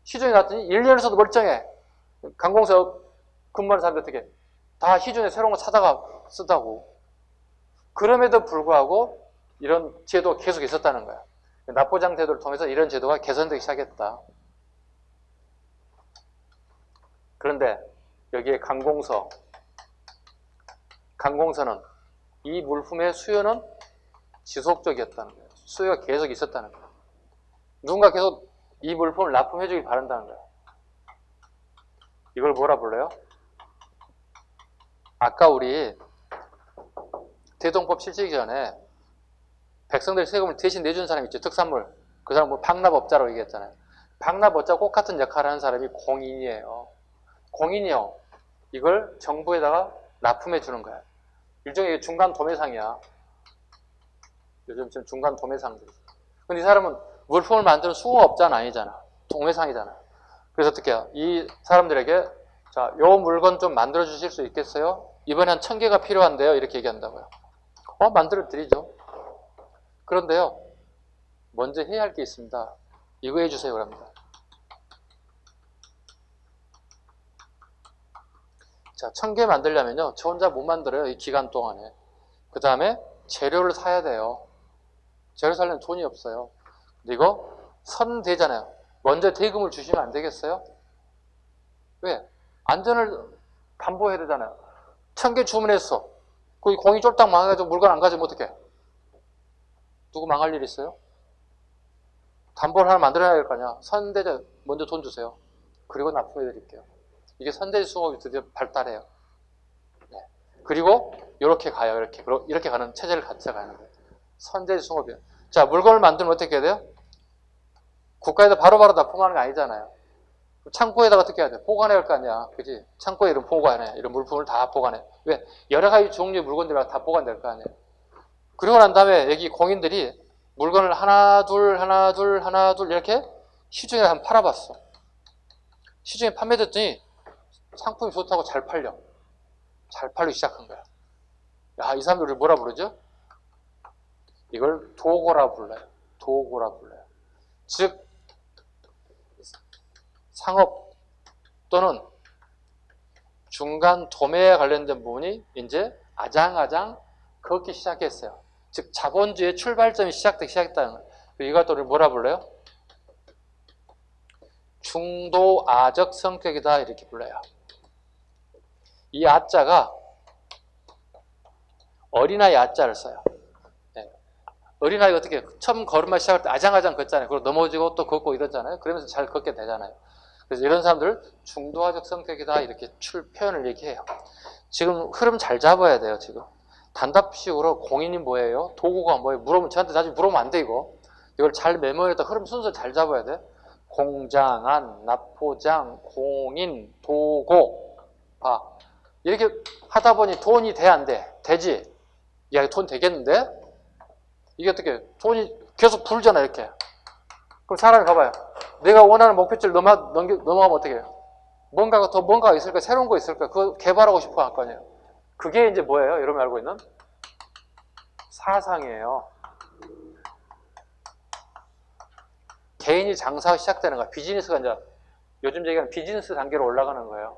시중에 났더니 1년에서도 멀쩡해. 관공서 근무하는 사람들 어떻게 다 시중에 새로운 거 찾아가 쓰다고. 그럼에도 불구하고 이런 제도가 계속 있었다는 거야. 납부장 제도를 통해서 이런 제도가 개선되기 시작했다. 그런데 여기에 관공서는 이 물품의 수요는 지속적이었다는 거예요. 수요가 계속 있었다는 거예요. 누군가 계속 이 물품을 납품해 주길 바란다는 거예요. 이걸 뭐라 불러요? 아까 우리 대동법 실시기 전에 백성들 세금을 대신 내준 사람이 있죠. 특산물. 그 사람 뭐 박납업자라고 얘기했잖아요. 박납업자 꼭 같은 역할을 하는 사람이 공인이에요. 공인이요. 이걸 정부에다가 납품해 주는 거야. 일종의 중간 도매상이야. 요즘 지금 중간 도매상들. 근데 이 사람은 물품을 만드는 수공업자는 아니잖아. 도매상이잖아. 그래서 어떻게 해요? 이 사람들에게 자, 요 물건 좀 만들어 주실 수 있겠어요? 이번에 한 1000개가 필요한데요. 이렇게 얘기한다고요. 만들어 드리죠. 그런데요. 먼저 해야 할 게 있습니다. 이거 해주세요. 그럽니다. 자, 1000개 만들려면요. 저 혼자 못 만들어요. 이 기간 동안에. 그 다음에 재료를 사야 돼요. 재료 사려면 돈이 없어요. 근데 이거 선대잖아요. 먼저 대금을 주시면 안 되겠어요? 왜? 안전을 담보해야 되잖아요. 1000개 주문했어. 그 공이 쫄딱 망해가지고 물건 안 가지면 어떡해? 누구 망할 일 있어요? 담보를 하나 만들어야 될 거 아니야. 선대자 먼저 돈 주세요. 그리고 납품해 드릴게요. 이게 선대지 수공업이 드디어 발달해요. 네. 그리고 이렇게 가요. 이렇게 가는 체제를 갖춰 가는 거예요. 선제지 송업이요. 자, 물건을 만들면 어떻게 해야 돼요? 국가에다 바로바로 납품하는 거 아니잖아요. 창고에다가 어떻게 해야 돼? 보관해야 할 거 아니야. 그지? 창고에 이런 보관해. 이런 물품을 다 보관해. 왜? 여러 가지 종류의 물건들이 다 보관될 거 아니에요. 그리고 난 다음에 여기 공인들이 물건을 하나, 둘 이렇게 시중에 한번 팔아봤어. 시중에 판매됐더니 상품이 좋다고 잘 팔려. 잘 팔리기 시작한 거야. 야, 이 사람들을 뭐라 부르죠? 이걸 도고라 불러요. 도고라 불러요. 즉, 상업 또는 중간 도매에 관련된 부분이 이제 아장아장 걷기 시작했어요. 즉, 자본주의의 출발점이 시작했다는 거예요. 이걸 또 뭐라 불러요? 중도아적 성격이다 이렇게 불러요. 이 아자가 어린아이 아자를 써요. 네. 어린아이가 어떻게 처음 걸음마 시작할 때 아장아장 걷잖아요. 그리고 넘어지고 또 걷고 이러잖아요. 그러면서 잘 걷게 되잖아요. 그래서 이런 사람들 중도아적 성격이다 이렇게 표현을 얘기해요. 지금 흐름 잘 잡아야 돼요. 지금 단답식으로 공인이 뭐예요? 도구가 뭐예요? 물어보면 저한테 나중에 물어보면 안 돼 이거. 이걸 잘 메모해서 흐름 순서 잘 잡아야 돼. 공장안, 납포장, 공인, 도고, 봐. 이렇게 하다 보니 돈이 돼, 안 돼? 되지? 야, 돈 되겠는데? 이게 어떻게, 돈이 계속 불잖아, 이렇게. 그럼 사람이 봐봐요. 내가 원하는 목표치를 넘어가면 어떻게 해요? 뭔가가 있을까? 새로운 거 있을까? 그거 개발하고 싶어 할 거 아니에요? 그게 이제 뭐예요? 여러분이 알고 있는? 사상이에요. 개인이 장사가 시작되는 거야. 비즈니스가 이제 요즘 얘기하는 비즈니스 단계로 올라가는 거예요.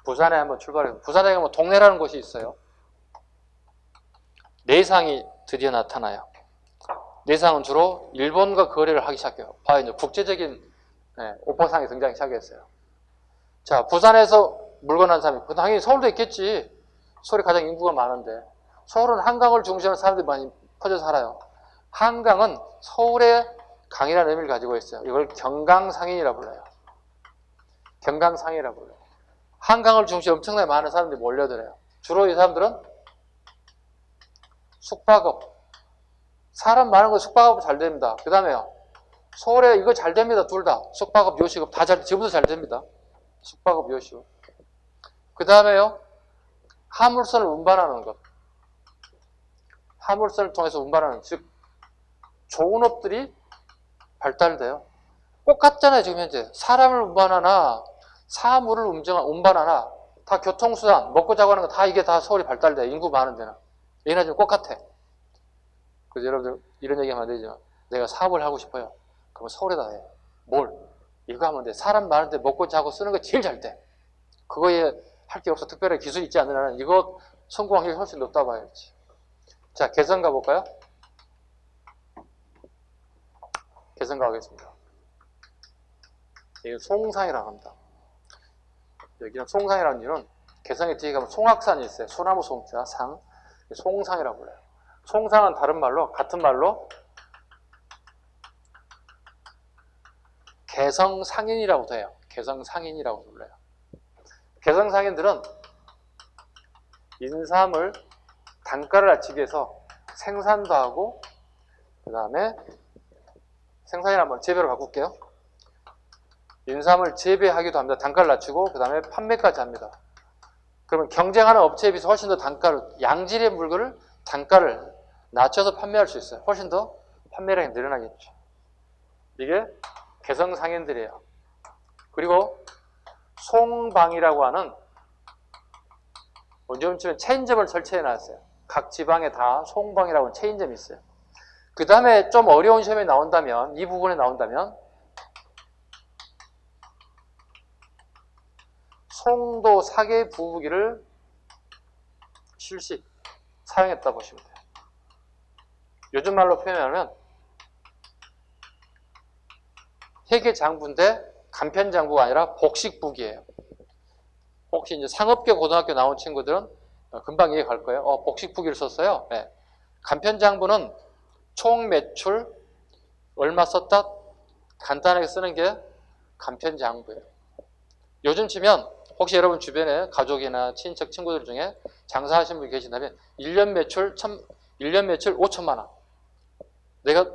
부산에 한번 출발해서 부산에 가면 동네라는 곳이 있어요. 내상이 드디어 나타나요. 내상은 주로 일본과 거래를 하기 시작해요. 봐요, 이제 국제적인 오퍼상이 등장하기 시작했어요. 자, 부산에서 물건 한 사람이 당연히 서울도 있겠지. 서울이 가장 인구가 많은데 서울은 한강을 중심으로 사람들이 많이 퍼져 살아요. 한강은 서울의 강이라는 의미를 가지고 있어요. 이걸 경강상인이라고 불러요. 경강상인이라고 불러요. 한강을 중심으로 엄청나게 많은 사람들이 몰려들어요. 주로 이 사람들은 숙박업. 사람 많은 거 숙박업 잘 됩니다. 그 다음에요. 서울에 이거 잘 됩니다. 둘 다. 숙박업, 요식업 다 지금도 잘 됩니다. 숙박업, 요식업. 그 다음에요. 화물선을 운반하는 것. 화물선을 통해서 운반하는, 즉 좋은 업들이 발달돼요. 똑같잖아요. 지금 현재 사람을 운반하나 사물을 운반하나 다 교통수단, 먹고 자고 하는 거 다 이게 다 서울이 발달돼요. 인구 많은 데는. 얘나 지금 똑같아. 그래서 여러분들 이런 얘기하면 안 되지만 내가 사업을 하고 싶어요. 그럼 서울에다 해. 뭘? 이거 하면 돼. 사람 많은데 먹고 자고 쓰는 거 제일 잘 돼. 그거에 할 게 없어. 특별히 기술이 있지 않는 한은 이거 성공 확률이 훨씬 높다 봐야지. 자, 개성 가볼까요? 개성 가겠습니다. 여기 송상이라고 합니다. 여기는 송상이라는 이유는 개성에 뒤에 가면 송악산이 있어요. 소나무 송자, 상. 송상이라고 불러요. 송상은 다른 말로, 같은 말로 개성상인이라고도 해요. 개성상인이라고 불러요. 개성상인들은 인삼을 단가를 낮추기 위해서 생산도 하고 그 다음에 생산이나 한번 재배로 바꿀게요. 인삼을 재배하기도 합니다. 단가를 낮추고 그 다음에 판매까지 합니다. 그러면 경쟁하는 업체에 비해서 훨씬 더 양질의 물건을 단가를 낮춰서 판매할 수 있어요. 훨씬 더 판매량이 늘어나겠죠. 이게 개성상인들이에요. 그리고 송방이라고 하는 요즘쯤에 체인점을 설치해 놨어요. 각 지방에 다 송방이라고 하는 체인점이 있어요. 그 다음에 좀 어려운 시험에 나온다면, 이 부분에 나온다면 송도 사계 부부기를 사용했다 보시면 돼요. 요즘 말로 표현하면 회계장부인데 간편장부가 아니라 복식부기예요. 혹시 이제 상업계 고등학교 나온 친구들은 금방 이해 갈 거예요. 복식부기를 썼어요. 네. 간편장부는 총 매출 얼마 썼다 간단하게 쓰는 게 간편장부예요. 요즘 치면 혹시 여러분 주변에 가족이나 친척, 친구들 중에 장사하시는 분이 계신다면 1년 매출 5천만 원. 내가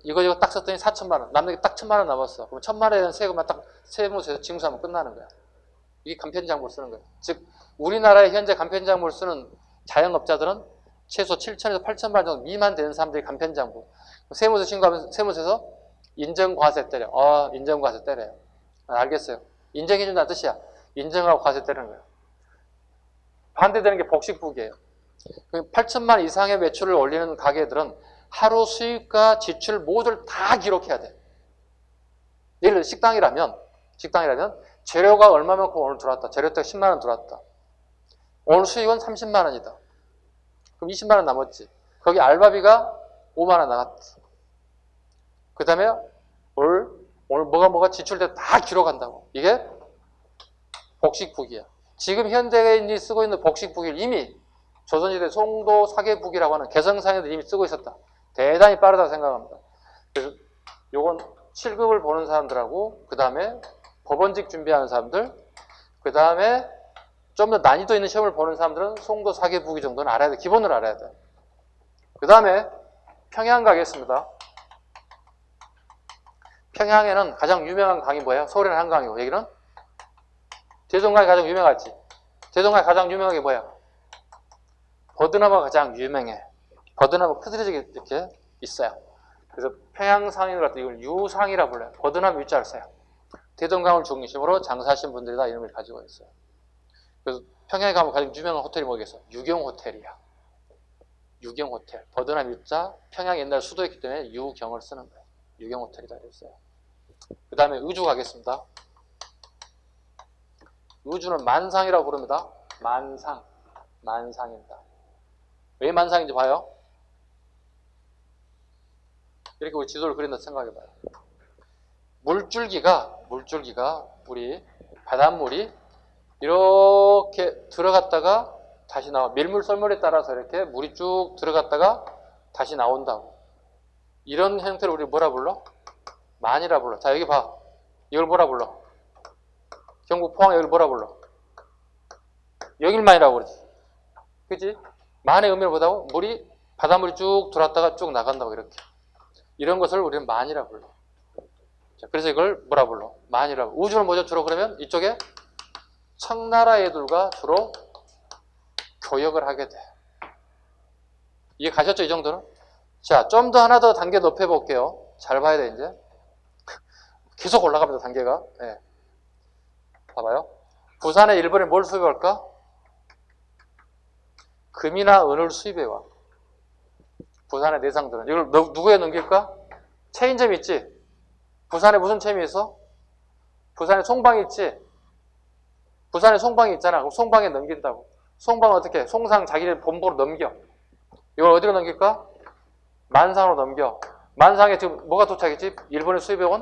이거 딱 썼더니 4천만 원. 남에게 딱 1천만 원 남았어. 그럼 1천만 원에 대한 세금만 딱 세무서에서 징수하면 끝나는 거야. 이게 간편장부를 쓰는 거야. 즉 우리나라에 현재 간편장부를 쓰는 자영업자들은 최소 7천에서 8천만 원 정도 미만 되는 사람들이 간편장부. 세무서 신고하면 세무서에서 인정과세 때려. 인정과세 때려요. 알겠어요. 인정해준다는 뜻이야. 인정하고 과세 때리는 거예요. 반대되는 게 복식부기예요. 8천만 이상의 매출을 올리는 가게들은 하루 수입과 지출 모두를 다 기록해야 돼. 예를 들어 식당이라면 재료가 얼마만큼 오늘 들어왔다. 재료가 10만 원 들어왔다. 오늘 수익은 30만 원이다. 그럼 20만 원 남았지. 거기 알바비가 5만 원 나갔다. 그 다음에 오늘 뭐가 지출돼서 다 기록한다고. 이게 복식부기야. 지금 현대인이 쓰고 있는 복식부기를 이미 조선시대 송도 사계부기라고 하는 개성상에도 이미 쓰고 있었다. 대단히 빠르다고 생각합니다. 그래서 요건 7급을 보는 사람들하고 그 다음에 법원직 준비하는 사람들 그 다음에 좀 더 난이도 있는 시험을 보는 사람들은 송도 사계부기 정도는 알아야 돼. 기본을 알아야 돼. 그 다음에 평양 가겠습니다. 평양에는 가장 유명한 강이 뭐예요? 서울에는 한강이고 여기는 대동강이 가장 유명하지. 대동강이 가장 유명한 게 뭐야? 버드나무가 가장 유명해. 버드나무 크드려지게 이렇게 있어요. 그래서 평양상인을 갖다 이걸 유상이라 불러요. 버드나무 유자를 써요. 대동강을 중심으로 장사하신 분들이 다 이름을 가지고 있어요. 그래서 평양에 가면 가장 유명한 호텔이 뭐겠어? 유경호텔이야. 유경호텔. 버드나무 유자. 평양 옛날 수도였기 때문에 유경을 쓰는 거예요. 유경호텔이다 그랬어요. 그 다음에 의주 가겠습니다. 의주는 만상이라고 부릅니다. 만상입니다. 왜 만상인지 봐요. 이렇게 우리 지도를 그린다 생각해봐요. 물줄기가 우리 바닷물이 이렇게 들어갔다가 다시 나와. 밀물썰물에 따라서 이렇게 물이 쭉 들어갔다가 다시 나온다고. 이런 형태를 우리 뭐라 불러? 만이라 불러. 자 여기 봐. 이걸 뭐라 불러? 경북 포항 여기를 뭐라 불러? 여길만이라고 그러지. 그치? 만의 의미를 보다고 물이 바닷물이 쭉 들어왔다가 쭉 나간다고 이렇게. 이런 것을 우리는 만이라 불러. 자, 그래서 이걸 뭐라 불러? 만이라 불러. 우주는 뭐죠? 주로 그러면 이쪽에 청나라 애들과 주로 교역을 하게 돼. 이해 가셨죠? 이 정도는? 자, 좀 더 하나 더 단계 높여볼게요. 잘 봐야 돼, 이제. 계속 올라갑니다, 단계가. 네. 봐봐요. 부산에 일본에 뭘 수입할까? 금이나 은을 수입해와. 부산의 내상들은. 이걸 누구에 넘길까? 체인점 있지? 부산에 무슨 체인이 있어? 부산에 송방이 있지? 부산에 송방이 있잖아. 그럼 송방에 넘긴다고. 송방은 어떻게 해? 송상 자기네 본부로 넘겨. 이걸 어디로 넘길까? 만상으로 넘겨. 만상에 지금 뭐가 도착했지? 일본에 수입해온?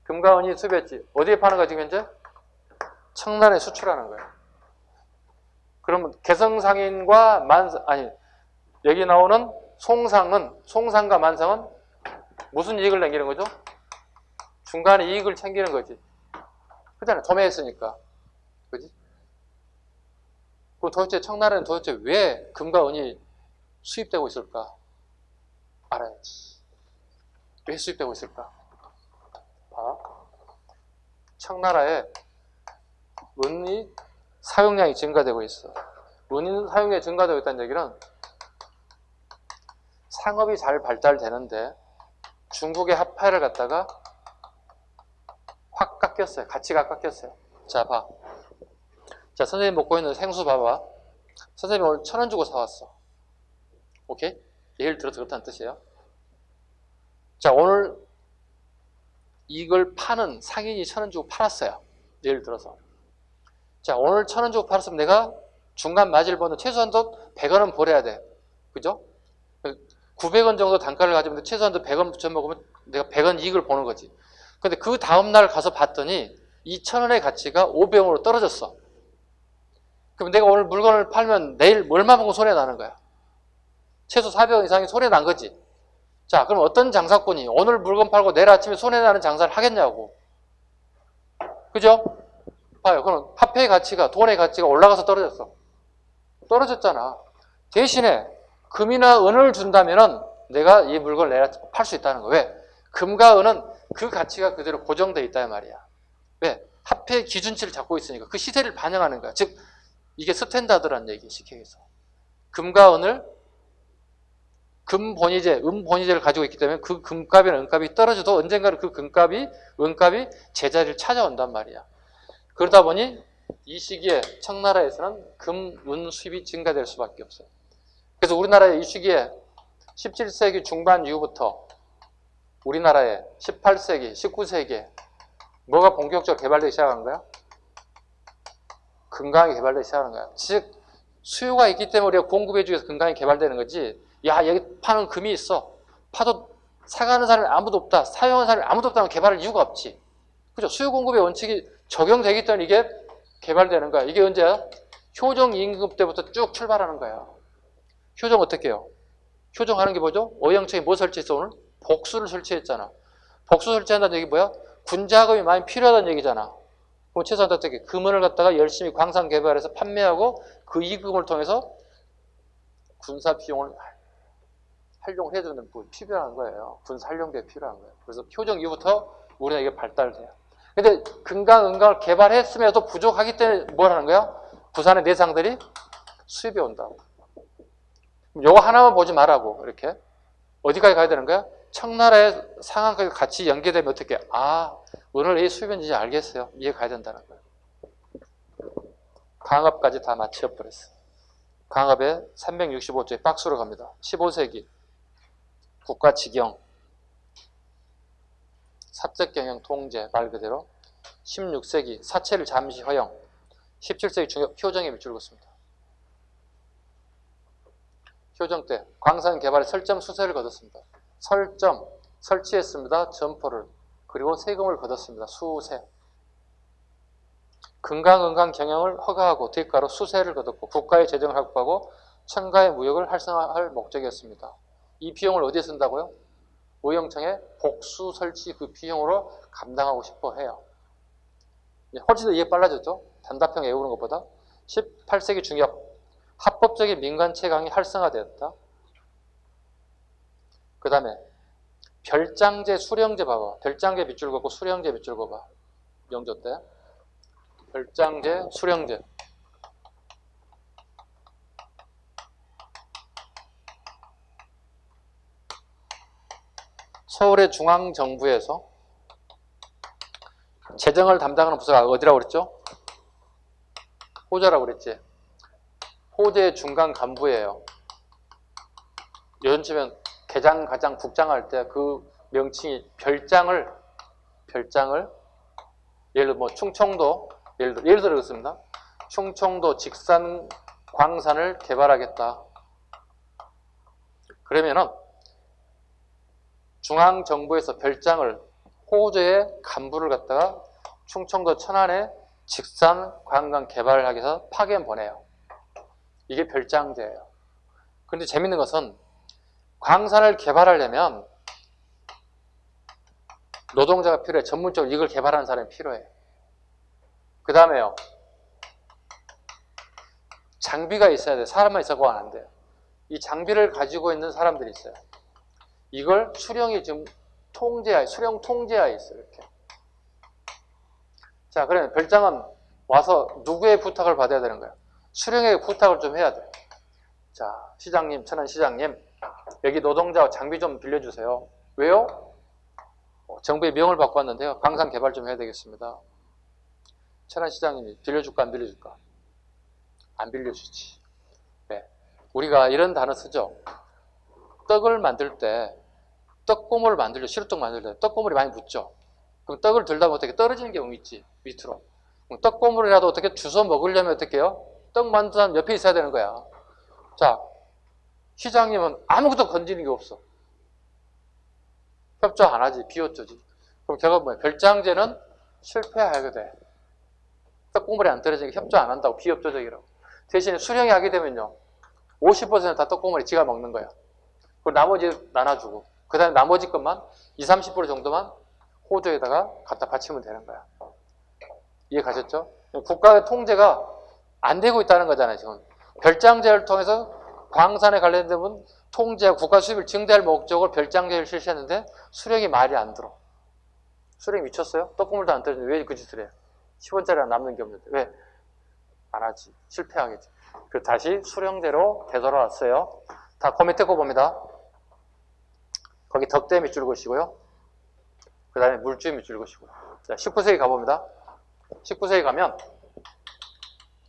금과 은이 수입했지. 어디에 파는 거야 지금 현재? 청란에 수출하는 거야. 그러면 개성상인과 여기 나오는 송상과 만상은 무슨 이익을 남기는 거죠? 중간에 이익을 챙기는 거지. 그잖아. 도매했으니까. 그지? 그럼 도대체 청나라는 도대체 왜 금과 은이 수입되고 있을까? 알아야지. 왜 수입되고 있을까? 봐. 청나라에 은이 사용량이 증가되고 있어. 은인 사용량이 증가되고 있다는 얘기는 상업이 잘 발달되는데 중국의 화폐를 갖다가 확 깎였어요. 가치가 깎였어요. 자, 봐. 자, 선생님 먹고 있는 생수 봐봐. 선생님이 오늘 1,000원 주고 사왔어. 오케이? 예를 들어서 그렇다는 뜻이에요. 자, 오늘 이걸 파는 상인이 1,000원 주고 팔았어요. 예를 들어서. 자, 오늘 1,000원 주고 팔았으면 내가 중간 마진을 버는 최소한도 100원은 벌어야 돼. 그죠? 900원 정도 단가를 가지면 최소한도 100원 붙여 먹으면 내가 100원 이익을 보는 거지. 근데 그 다음날 가서 봤더니 2,000원의 가치가 500원으로 떨어졌어. 그럼 내가 오늘 물건을 팔면 내일 얼마 먹고 손해 나는 거야? 최소 400원 이상이 손해 난 거지. 자, 그럼 어떤 장사꾼이 오늘 물건 팔고 내일 아침에 손해 나는 장사를 하겠냐고. 그죠? 봐요. 그럼 화폐의 가치가, 돈의 가치가 올라가서 떨어졌어. 떨어졌잖아. 대신에 금이나 은을 준다면은 내가 이 물건을 내가 팔 수 있다는 거야. 왜? 금과 은은 그 가치가 그대로 고정되어 있다 말이야. 왜? 화폐 기준치를 잡고 있으니까 그 시세를 반영하는 거야. 즉 이게 스탠다드라는 얘기, 식행에서. 금과 은을 금 본위제, 은 본위제를 가지고 있기 때문에 그 금값이나 은값이 떨어져도 언젠가는 그 금값이, 은값이 제자리를 찾아온단 말이야. 그러다 보니 이 시기에 청나라에서는 금, 은 수입이 증가될 수밖에 없어요. 그래서 우리나라의 이 시기에 17세기 중반 이후부터 우리나라에 18세기, 19세기에 뭐가 본격적으로 개발되기 시작한 거야? 금강이 개발되기 시작하는 거야. 즉 수요가 있기 때문에 우리가 공급해주기 위해서 금강이 개발되는 거지. 야, 여기 파는 금이 있어. 파도 사가는 사람이 아무도 없다. 사용하는 사람이 아무도 없다면 개발할 이유가 없지. 그죠? 수요 공급의 원칙이 적용되기 때문에 이게 개발되는 거야. 이게 언제야? 효정 임금 때부터 쭉 출발하는 거야. 효정 어떻게 해요? 효정하는 게 뭐죠? 어영청이 뭐 설치했어 오늘? 복수를 설치했잖아. 복수 설치한다는 얘기 뭐야? 군자금이 많이 필요하다는 얘기잖아. 그럼 최소한 어떻게? 금은을 갖다가 열심히 광산 개발해서 판매하고 그 이익금을 통해서 군사 비용을 활용을 해주는 부 필요한 거예요. 군사 활용도에 필요한 거예요. 그래서 효정 이후부터 우리가 이게 발달돼요. 근데 금강, 은강을 개발했음에도 부족하기 때문에 뭘 하는 거야? 부산의 내상들이 수입이 온다고. 요거 하나만 보지 말라고. 이렇게 어디까지 가야 되는 거야? 청나라의 상황까지 같이 연계되면 어떻게? 아, 오늘 이 수입인지 알겠어요. 이해 가야 된다는 거예요. 강압까지 다 맞춰버렸어요. 강압에 365조에 박수로 갑니다. 15세기 국가지경, 사적경영 통제 말 그대로. 16세기 사채를 잠시 허용. 17세기 중엽 효정에 밑줄 긋습니다. 효정 때 광산 개발에 설점 수세를 거뒀습니다. 설점, 설치했습니다. 점포를. 그리고 세금을 거뒀습니다. 수세. 금강, 은강 경영을 허가하고 대가로 수세를 거뒀고 국가의 재정을 확보하고 청가의 무역을 활성화할 목적이었습니다. 이 비용을 어디에 쓴다고요? 의영청에 복수 설치 그 비용으로 감당하고 싶어 해요. 훨씬 더 이해 빨라졌죠? 단답형 외우는 것보다. 18세기 중엽 합법적인 민간 채광이 활성화되었다. 그 다음에 별장제, 수령제 봐봐. 별장제 밑줄 긋고 수령제 밑줄 긋어봐. 영조 때. 별장제, 수령제. 서울의 중앙정부에서 재정을 담당하는 부서가 어디라고 그랬죠? 호저라고 그랬지. 호재의 중간 간부예요. 요즘쯤엔 개장, 가장, 국장할 때 그 명칭이 별장을 예를 들어 뭐 충청도 예를 들어 그렇습니다. 충청도 직산 광산을 개발하겠다. 그러면은 중앙정부에서 별장을 호주의 간부를 갖다가 충청도 천안에 직산 관광 개발을 하기 위해서 파견 보내요. 이게 별장제예요. 그런데 재밌는 것은 광산을 개발하려면 노동자가 필요해. 전문적으로 이걸 개발하는 사람이 필요해. 그 다음에요. 장비가 있어야 돼. 사람만 있어도 안 돼요. 이 장비를 가지고 있는 사람들이 있어요. 이걸 수령이 지금 통제하에, 수령 통제하에 있어요. 이렇게. 자, 그러면 별장은 와서 누구의 부탁을 받아야 되는 거야? 수령에게 부탁을 좀 해야 돼. 자, 시장님, 천안 시장님, 여기 노동자와 장비 좀 빌려주세요. 왜요? 정부의 명을 받고 왔는데요. 광산 개발 좀 해야 되겠습니다. 천안 시장님이 빌려줄까 안 빌려줄까? 안 빌려주지. 네. 우리가 이런 단어 쓰죠. 떡을 만들 때 떡고물을 만들려 시루떡 만들 때 떡고물이 많이 묻죠. 그럼 떡을 들다 보면 어떻게 떨어지는 경우 있지 밑으로. 그럼 떡고물이라도 어떻게 주워 먹으려면 어떻게 해요? 떡 만드는 사람 옆에 있어야 되는 거야. 자, 시장님은 아무것도 건지는 게 없어. 협조 안 하지. 비워주지. 그럼 결국 뭐야? 별장제는 실패하게 돼. 떡고물이 안 떨어지니까 협조 안 한다고. 비협조적이라고. 대신에 수령이 하게 되면요. 50% 다 떡고물이 지가 먹는 거야. 그리고 나머지 나눠주고. 그 다음에 나머지 것만 20, 30% 정도만 호주에다가 갖다 바치면 되는 거야. 이해 가셨죠? 국가의 통제가 안 되고 있다는 거잖아요, 지금. 별장제를 통해서 광산에 관련된 분 통제하고 국가 수입을 증대할 목적으로 별장제를 실시했는데 수령이 말이 안 들어. 수령이 미쳤어요? 떡국물도 안 떨어지는데 왜 그 짓을 해? 10원짜리 남는 게 없는데. 왜? 안 하지. 실패하겠지. 그래서 다시 수령대로 되돌아왔어요. 다 그 밑에 거 봅니다. 거기 덕대 밑줄 그으시고요. 그 다음에 물줄 밑줄 그으시고요. 자, 19세기 가봅니다. 19세기 가면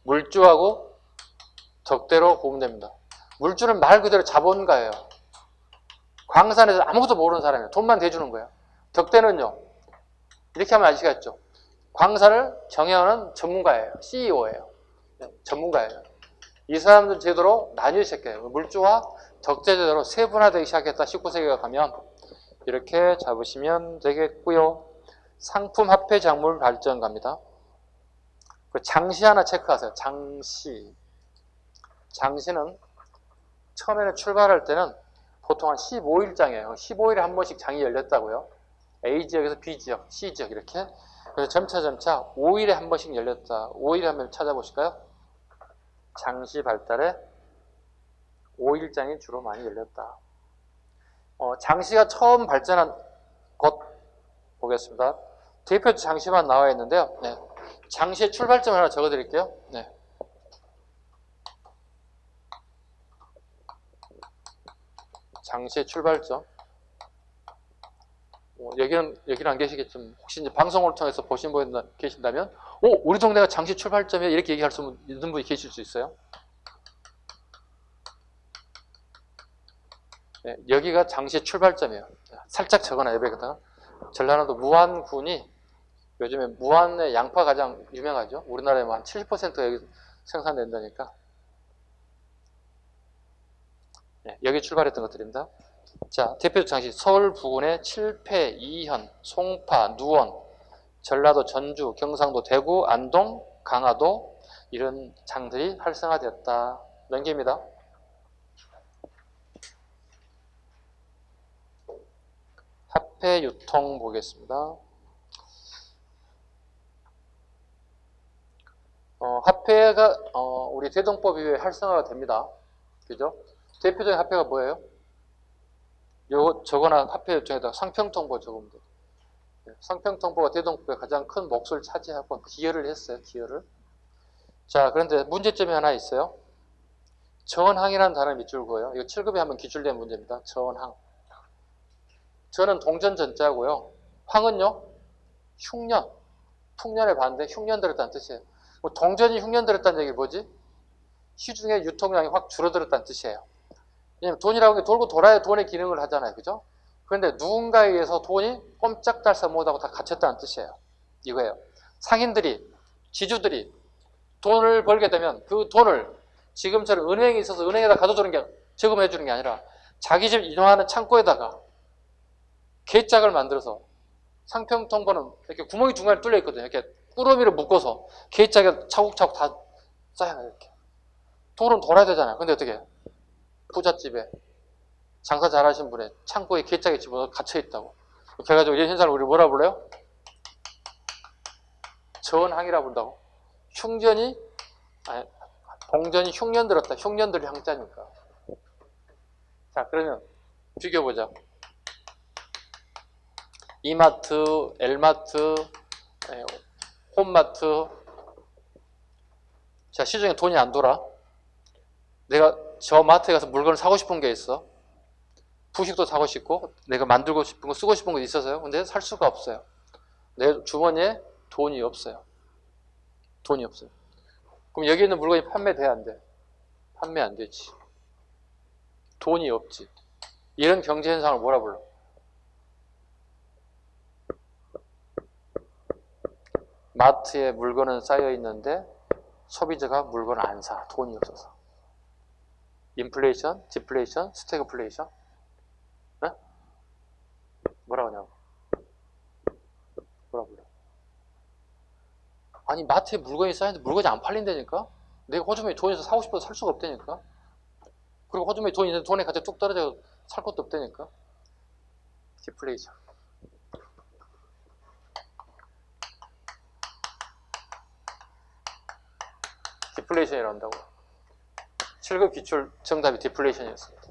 물주하고 덕대로 보면 됩니다. 물주는 말 그대로 자본가예요. 광산에서 아무것도 모르는 사람이에요. 돈만 대주는 거예요. 덕대는요. 이렇게 하면 아시겠죠? 광산을 경영하는 전문가예요. CEO예요. 전문가예요. 이 사람들 제도로 나뉘기 시작해요. 물주와 덕대 제도로 세분화되기 시작했다. 19세기가 가면 이렇게 잡으시면 되겠고요. 상품 화폐 작물 발전 갑니다. 그 장시 하나 체크하세요. 장시. 장시는 처음에는 출발할 때는 보통 한 15일장이에요. 15일에 한 번씩 장이 열렸다고요. A지역에서 B지역, C지역 이렇게. 그래서 점차 5일에 한 번씩 열렸다. 5일에 한 번 찾아보실까요? 장시 발달에 5일장이 주로 많이 열렸다. 장시가 처음 발전한 곳 보겠습니다. 대표 장시만 나와 있는데요. 네. 장시의 출발점을 하나 적어드릴게요. 네. 장시의 출발점. 여기는 안 계시겠지만 혹시 이제 방송을 통해서 보신 분 계신다면, 우리 동네가 장시 출발점이야 이렇게 얘기할 수 있는 분이 계실 수 있어요. 네, 여기가 장시의 출발점이에요. 살짝 적어놔요. 여기다가 전라남도 무안군이 요즘에 무안의 양파 가장 유명하죠. 우리나라에 한 70%가 여기 생산된다니까. 네, 여기 출발했던 것들입니다. 자, 대표적 장시 서울 부근의 칠패, 이현, 송파, 누원, 전라도 전주, 경상도 대구, 안동, 강화도 이런 장들이 활성화되었다. 넘깁니다. 화폐 유통 보겠습니다. 화폐가 우리 대동법 이후에 활성화가 됩니다. 그죠? 대표적인 화폐가 뭐예요? 저거나 화폐 유통에다가 상평통보 적으면 돼요. 상평통보가 대동법의 가장 큰 몫을 차지하고 기여를 했어요. 기여를. 자, 그런데 문제점이 하나 있어요. 전항이라는 단어 밑줄 그어요. 이거 7급에 한번 기출된 문제입니다. 전항. 전은 동전 전자고요. 황은요? 흉년. 풍년에 반대 흉년 들었다는 뜻이에요. 동전이 흉년 들었다는 얘기 뭐지? 시중에 유통량이 확 줄어들었다는 뜻이에요. 왜냐면 돈이라고 게 돌고 돌아야 돈의 기능을 하잖아요. 그죠? 그런데 누군가에 의해서 돈이 꼼짝달싹 못하고 다 갇혔다는 뜻이에요. 이거예요. 상인들이, 지주들이 돈을 벌게 되면 그 돈을 지금처럼 은행에 있어서 은행에다 가둬두는 게, 저금해 주는 게 아니라 자기 집 이동하는 창고에다가 계짝을 만들어서, 상평통보는 이렇게 구멍이 중간에 뚫려 있거든요. 이렇게 꾸러미를 묶어서 계짝에 차곡차곡 다 쌓여놔요. 이렇게. 돈은 돌아야 되잖아요. 근데 어떻게 해요? 부잣집에 장사 잘하신 분의 창고에 계짝에 집어넣어 갇혀있다고. 그래가지고 이런 현상을 우리 뭐라 불러요? 전항이라 부른다고. 동전이 흉년 들었다. 흉년들이 항자니까. 자, 그러면 비교보자. 이마트, 엘마트, 홈마트. 자, 시중에 돈이 안 돌아. 내가 저 마트에 가서 물건을 사고 싶은 게 있어. 부식도 사고 싶고 내가 만들고 싶은 거 쓰고 싶은 거 있어서요. 근데 살 수가 없어요. 내 주머니에 돈이 없어요. 돈이 없어요. 그럼 여기 있는 물건이 판매돼야 안 돼? 판매 안 되지. 돈이 없지. 이런 경제 현상을 뭐라 불러? 마트에 물건은 쌓여 있는데 소비자가 물건을 안 사. 돈이 없어서. 인플레이션, 디플레이션, 스태그플레이션. 네? 뭐라 하냐고. 뭐라 불러? 아니, 마트에 물건이 쌓여있는데 물건이 안 팔린다니까? 내가 호주머니 돈이 있어서 사고 싶어서 살 수가 없다니까? 그리고 호주머니 돈이 있는데 돈이 갑자기 뚝 떨어져 살 것도 없다니까? 디플레이션. 디플레이션이란다고. 7급 기출 정답이 디플레이션이었습니다.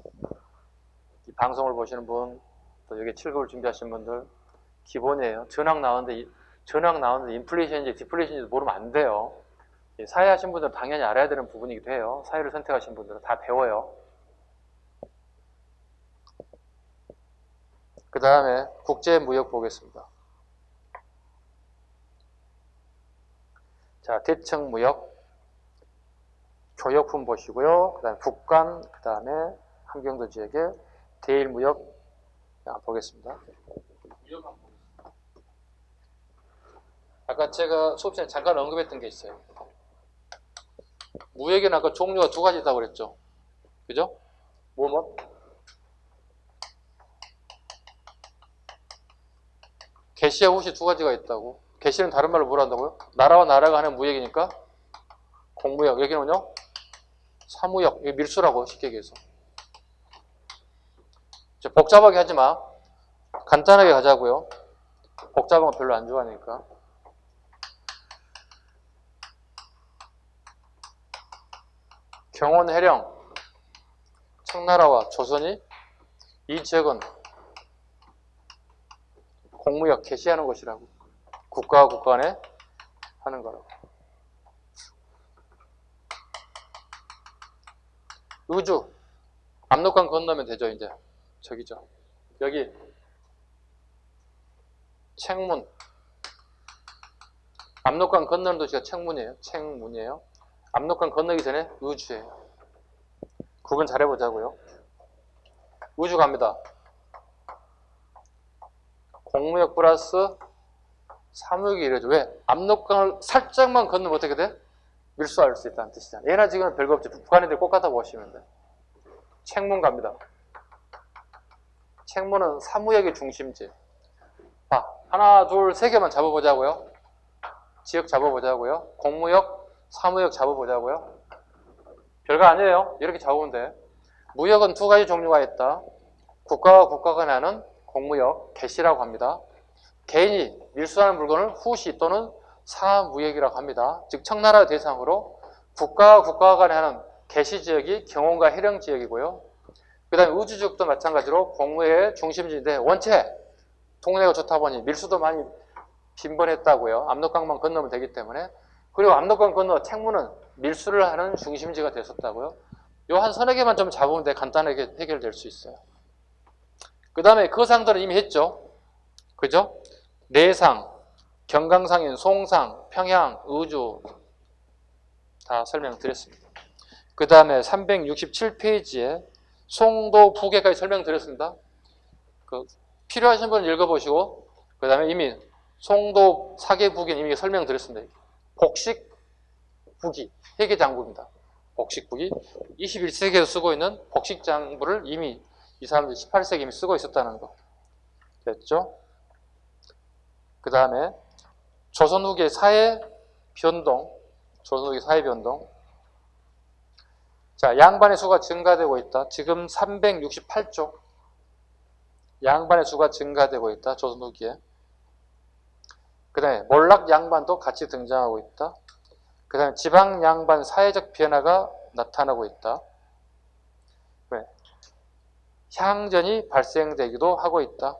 이 방송을 보시는 분, 또 여기 7급을 준비하신 분들 기본이에요. 전학 나오는데 인플레이션인지 디플레이션인지 모르면 안 돼요. 사회 하신 분들은 당연히 알아야 되는 부분이기도 해요. 사회를 선택하신 분들은 다 배워요. 그 다음에 국제무역 보겠습니다. 자, 대청무역, 교역품 보시고요. 그 다음에 북한, 그 다음에 함경도 지역의 대일무역 보겠습니다. 아까 제가 수업 시간에 잠깐 언급했던 게 있어요. 무역에는 아까 종류가 두 가지 있다고 그랬죠. 그죠? 뭐? 개시와 후시 두 가지가 있다고. 개시는 다른 말로 뭐라 한다고요? 나라와 나라가 하는 무역이니까 공무역. 여기는요? 사무역. 이게 밀수라고 쉽게 얘기해서. 복잡하게 하지 마. 간단하게 가자고요. 복잡한 거 별로 안 좋아하니까. 경원, 해령, 청나라와 조선이 이 지역은 공무역 개시하는 곳이라고. 국가와 국가 간에 하는 거라고. 의주, 압록강 건너면 되죠, 이제. 저기죠. 여기 책문. 압록강 건너는 도시가 책문이에요. 압록강 건너기 전에 의주예요. 구분 잘 해보자고요. 의주 갑니다. 공무역 플러스 사무역이 이래죠. 왜? 압록강을 살짝만 건너면 어떻게 돼? 밀수할 수 있다는 뜻이잖아. 얘나 지금은 별거 없죠. 북한 애들 꼭 갖다 보시면 돼. 책문 갑니다. 책문은 사무역의 중심지. 자, 하나, 둘, 세 개만 잡아보자고요. 지역 잡아보자고요. 공무역, 사무역 잡아보자고요. 별거 아니에요. 이렇게 잡으면 돼. 무역은 두 가지 종류가 있다. 국가와 국가 간에 하는 공무역, 개시라고 합니다. 개인이 밀수하는 물건을 후시 또는 사무역이라고 합니다. 즉 청나라 대상으로 국가와 국가 간에 하는 개시 지역이 경원과 해령 지역이고요. 그 다음에 의주 지역도 마찬가지로 공무역의 중심지인데 원체 동네가 좋다 보니 밀수도 많이 빈번했다고요. 압록강만 건너면 되기 때문에. 그리고 압록강 건너 책문은 밀수를 하는 중심지가 됐었다고요. 요 한 서너 개만 좀 잡으면 돼. 간단하게 해결될 수 있어요. 그 다음에 그 상들은 이미 했죠. 그죠? 내상, 경강상인, 송상, 평양, 의주 다 설명드렸습니다. 그 다음에 367페이지에 송도, 부계까지 설명드렸습니다. 필요하신 분은 읽어보시고 그 다음에 이미 송도, 사계, 부계는 이미 설명드렸습니다. 복식, 부기, 회계장부입니다. 복식, 부기. 21세기에서 쓰고 있는 복식장부를 이미 이 사람들이 18세기 이미 쓰고 있었다는 거. 됐죠? 그 다음에 조선 후기의 사회 변동. 자, 양반의 수가 증가되고 있다. 지금 368쪽. 양반의 수가 증가되고 있다. 조선 후기에. 그 다음에 몰락 양반도 같이 등장하고 있다. 그 다음에 지방 양반 사회적 변화가 나타나고 있다. 왜? 향전이 발생되기도 하고 있다.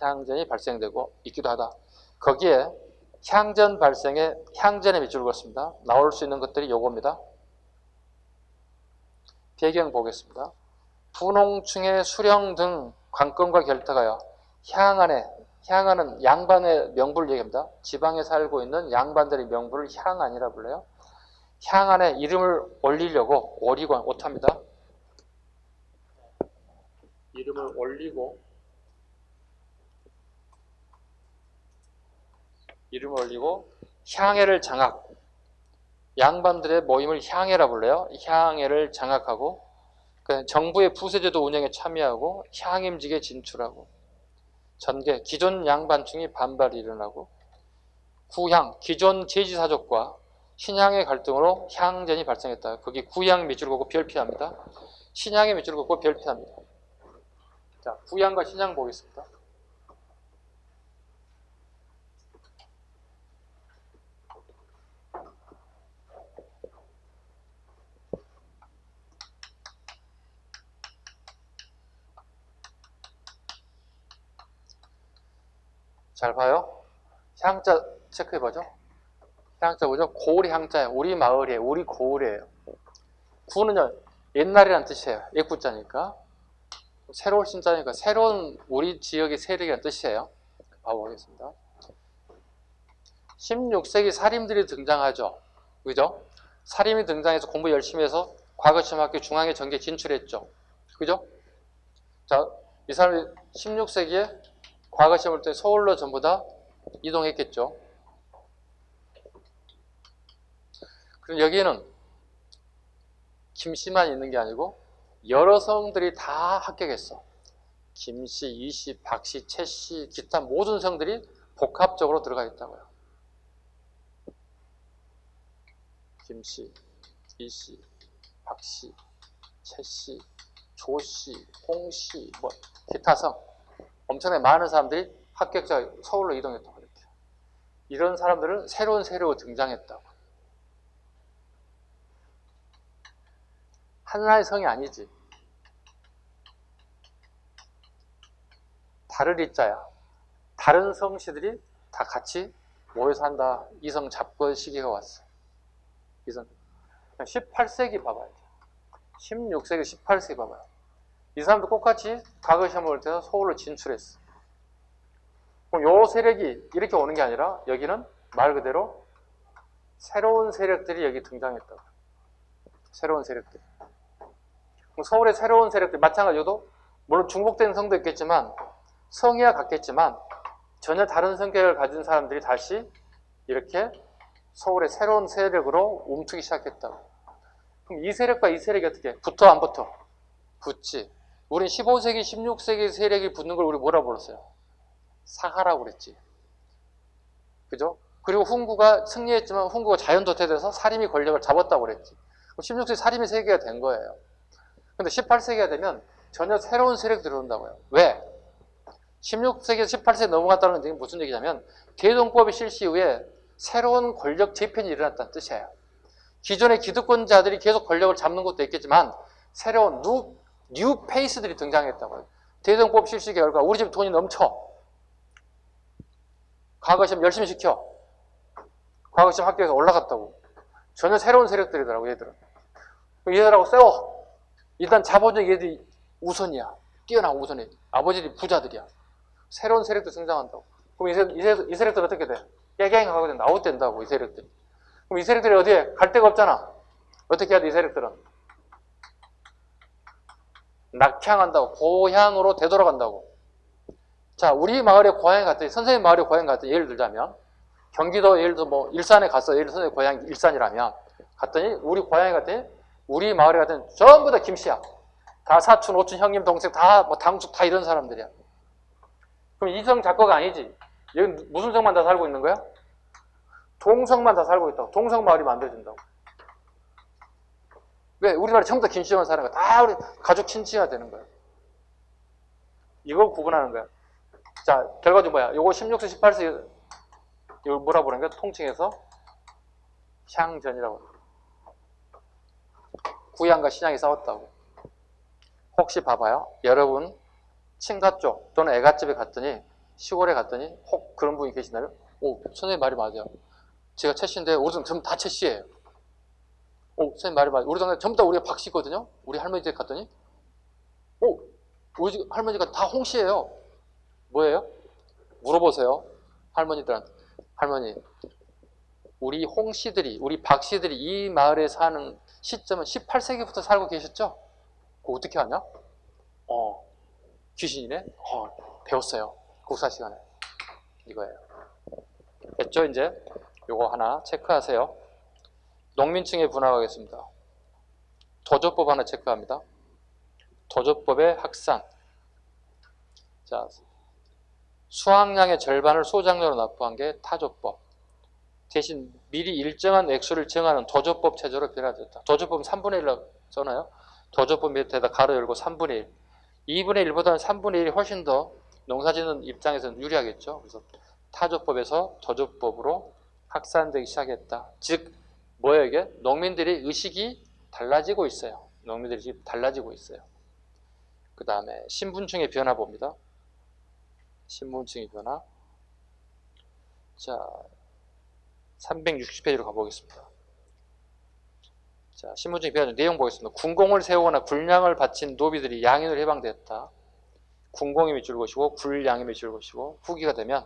향전이 발생되고 있기도 하다. 거기에 향전 발생에 향전의 밑줄을 그었습니다. 나올 수 있는 것들이 요겁니다. 배경 보겠습니다. 분홍충의 수령 등 관건과 결탁하여 향안은 양반의 명부를 얘기합니다. 지방에 살고 있는 양반들의 명부를 향안이라 불러요. 향안에 이름을 올리려고 오리곤 오탑니다. 이름을 올리고 향해를 장악. 양반들의 모임을 향해라 불러요. 향해를 장악하고 정부의 부세제도 운영에 참여하고 향임직에 진출하고 전개, 기존 양반층이 반발이 일어나고 구향, 기존 제지사족과 신향의 갈등으로 향전이 발생했다. 거기 구향 밑줄 긋고 별피합니다. 신향의 밑줄 긋고 별피합니다. 자, 구향과 신향 보겠습니다. 잘 봐요. 향자 체크해보죠. 향자 뭐죠? 고을이 향자예요. 우리 마을이에요. 우리 고을이에요. 구는요, 옛날이란 뜻이에요. 옛구자니까. 새로운 신자니까 새로운 우리 지역의 세력이라는 뜻이에요. 봐보겠습니다. 16세기 사림들이 등장하죠. 그죠? 사림이 등장해서 공부 열심히 해서 과거시험학교 중앙의 전기에 진출했죠. 그죠? 자, 이 사람이 16세기에 과거시험을 때 서울로 전부 다 이동했겠죠. 그럼 여기에는 김씨만 있는 게 아니고 여러 성들이 다 합격했어. 김씨, 이씨, 박씨, 최씨, 기타 모든 성들이 복합적으로 들어가 있다고요. 김씨, 이씨, 박씨, 최씨, 조씨, 홍씨, 뭐 기타 성 엄청나게 많은 사람들이 합격자 서울로 이동했다고 그랬죠. 이런 사람들은 새로운 세력으로 등장했다고. 하나의 성이 아니지. 다를 이자야. 다른 성씨들이 다 같이 모여서 한다. 이성 잡권 시기가 왔어. 이성 18세기 봐봐요. 16세기, 18세기 봐봐요. 이 사람도 똑같이 과거 시험을 볼 때는 서울로 진출했어. 그럼 요 세력이 이렇게 오는 게 아니라 여기는 말 그대로 새로운 세력들이 여기 등장했다고. 새로운 세력들. 서울의 새로운 세력들 마찬가지로 물론 중복된 성도 있겠지만 성이야 같겠지만 전혀 다른 성격을 가진 사람들이 다시 이렇게 서울의 새로운 세력으로 움트기 시작했다고. 그럼 이 세력과 이 세력이 어떻게 붙어 안 붙어? 붙지. 우린 15세기, 16세기 세력이 붙는 걸 우리 뭐라 불렀어요? 사하라고 그랬지. 그죠? 그리고 훈구가 승리했지만 훈구가 자연도태돼서 사림이 권력을 잡았다고 그랬지. 그럼 16세기 사림이 세계가 된 거예요. 근데 18세기가 되면 전혀 새로운 세력이 들어온다고요. 왜? 16세기에서 18세기 넘어갔다는 게 무슨 얘기냐면 대동법이 실시 이후에 새로운 권력 재편이 일어났다는 뜻이에요. 기존의 기득권자들이 계속 권력을 잡는 것도 있겠지만 새로운 뉴 페이스들이 등장했다고요. 대동법 실시 결과 우리 집 돈이 넘쳐. 과거시험 열심히 시켜. 과거시험 학교에서 올라갔다고. 전혀 새로운 세력들이더라고 얘들은. 얘들하고 싸워. 일단 자본주의 얘들이 우선이야. 뛰어나 우선이. 아버지들이 부자들이야. 새로운 세력도 등장한다고. 그럼 이 세력들 어떻게 돼? 깨갱하고 아웃된다고 이 세력들이. 그럼 이 세력들이 어디에? 갈 데가 없잖아. 어떻게 해야 돼 이 세력들은? 낙향한다고. 고향으로 되돌아간다고. 자, 우리 마을에 고향에 갔더니 선생님 마을에 고향에 갔더니 예를 들자면 경기도 예를 들어 뭐 일산에 갔어. 예를 들어 선생님 고향이 일산이라면 갔더니 우리 고향에 갔더니 우리 마을에 갔더니 전부 다 김씨야. 다 사촌, 오촌, 형님, 동생 다 뭐 당숙 다 이런 사람들이야. 그럼 이성 작가가 아니지. 여기 무슨 성만 다 살고 있는 거야? 동성만 다 살고 있다고. 동성 마을이 만들어진다고. 왜? 우리나라 전부 다 김씨만 사는 거야. 다 우리 가족 친지가 되는 거야. 이걸 구분하는 거야. 자, 결과도 뭐야? 요거 16세, 18세 이걸 뭐라 부르는 거야? 통칭해서 향전이라고. 구양과 신양이 싸웠다고. 혹시 봐봐요. 여러분 친가 쪽 또는 애갓집에 갔더니 시골에 갔더니 혹 그런 분이 계시나요? 오, 선생님 말이 맞아요. 제가 최씨인데 우리 동네 전부 다 최씨예요. 오, 선생님 말이 맞아요. 우리 동네 전부 다 우리가 박씨거든요. 우리 할머니 댁 갔더니 오, 우리 할머니가 다 홍씨예요. 뭐예요? 물어보세요. 할머니들한테. 할머니, 우리 홍씨들이, 우리 박씨들이 이 마을에 사는 시점은 18세기부터 살고 계셨죠? 그거 어떻게 하냐? 귀신이네? 배웠어요. 국사 시간에. 이거예요. 됐죠? 이제 요거 하나 체크하세요. 농민층에 분화하겠습니다. 도조법 하나 체크합니다. 도조법의 확산. 자, 수확량의 절반을 소작료로 납부한 게 타조법. 대신 미리 일정한 액수를 정하는 도조법 체제로 변화됐다. 도조법은 3분의 1로 써놔요. 도조법 밑에다 가로 열고 3분의 1. 2분의 1보다는 3분의 1이 훨씬 더 농사짓는 입장에서는 유리하겠죠. 그래서 타조법에서 도조법으로 확산되기 시작했다. 즉, 뭐예요 이게? 농민들의 의식이 달라지고 있어요. 농민들의 의식이 달라지고 있어요. 그 다음에 신분층의 변화 봅니다. 신분층의 변화. 자, 360페이지로 가보겠습니다. 자, 신분증이 비하는 내용 보겠습니다. 군공을 세우거나 군량을 바친 노비들이 양인으로 해방되었다. 군공임이 줄 것이고 군량임이 줄 것이고 후기가 되면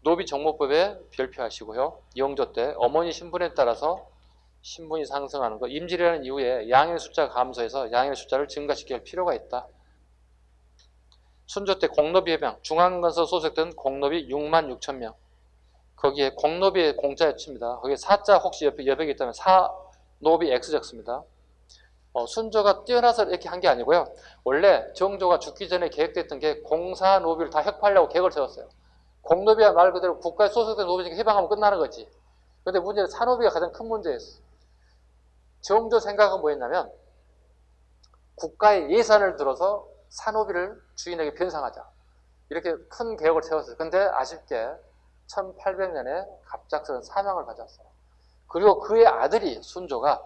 노비정모법에 별표하시고요. 영조 때 어머니 신분에 따라서 신분이 상승하는 것, 임질이라는 이후에 양의 숫자가 감소해서 양의 숫자를 증가시킬 필요가 있다. 순조 때 공노비 해방, 중앙건설 소속된 공노비 66,000명. 거기에 공노비의 공자에 칩니다. 거기에 사자 혹시 여백이 있다면 사노비 X 적습니다. 순조가 뛰어나서 이렇게 한 게 아니고요. 원래 정조가 죽기 전에 계획됐던 게 공사노비를 다 혁파하려고 계획을 세웠어요. 공노비야 말 그대로 국가에 소속된 노비니까 해방하면 끝나는 거지. 그런데 문제는 사노비가 가장 큰 문제였어. 정조 생각은 뭐였냐면 국가의 예산을 들어서 사노비를 주인에게 변상하자. 이렇게 큰 계획을 세웠어요. 근데 아쉽게 1800년에 갑작스런 사망을 맞았어요. 그리고 그의 아들이 순조가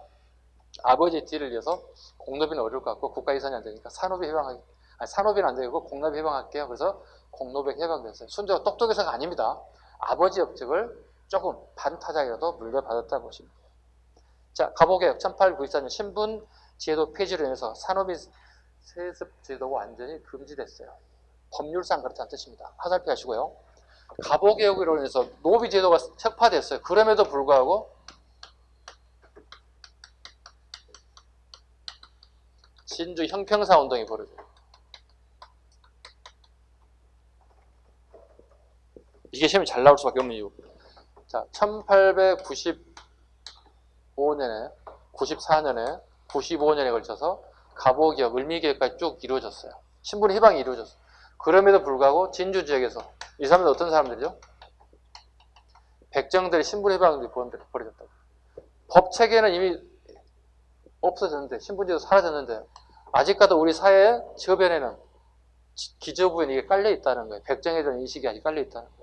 아버지의 뒤를 이어서 공노비는 어려울 것 같고 국가 예산이 안 되니까 사노비는 안 되고 공노비 해방할게요. 그래서 공노비 해방됐어요. 순조가 똑똑해서가 아닙니다. 아버지 업적을 조금 반타작이라도 물려받았다 보십니다. 자, 갑오개혁 1894년 신분 제도 폐지로 인해서 사노비 세습 제도가 완전히 금지됐어요. 법률상 그렇다는 뜻입니다. 화살표 하시고요. 갑오개혁으로 인해서 노비 제도가 척파됐어요. 그럼에도 불구하고 진주 형평사 운동이 벌어져요. 이게 시험이 잘 나올 수밖에 없는 이유. 자, 1895년에, 94년에, 95년에 걸쳐서 갑오개혁, 을미개혁까지 쭉 이루어졌어요. 신분 해방이 이루어졌어요. 그럼에도 불구하고 진주 지역에서 이 사람들 어떤 사람들이죠? 백정들이 신분 해방이 벌어졌다고. 법 체계는 이미 없어졌는데, 신분제도 사라졌는데 아직까지 우리 사회의 저변에는 기저부에 이게 깔려 있다는 거예요. 백정에 대한 인식이 아직 깔려 있다는 거예요.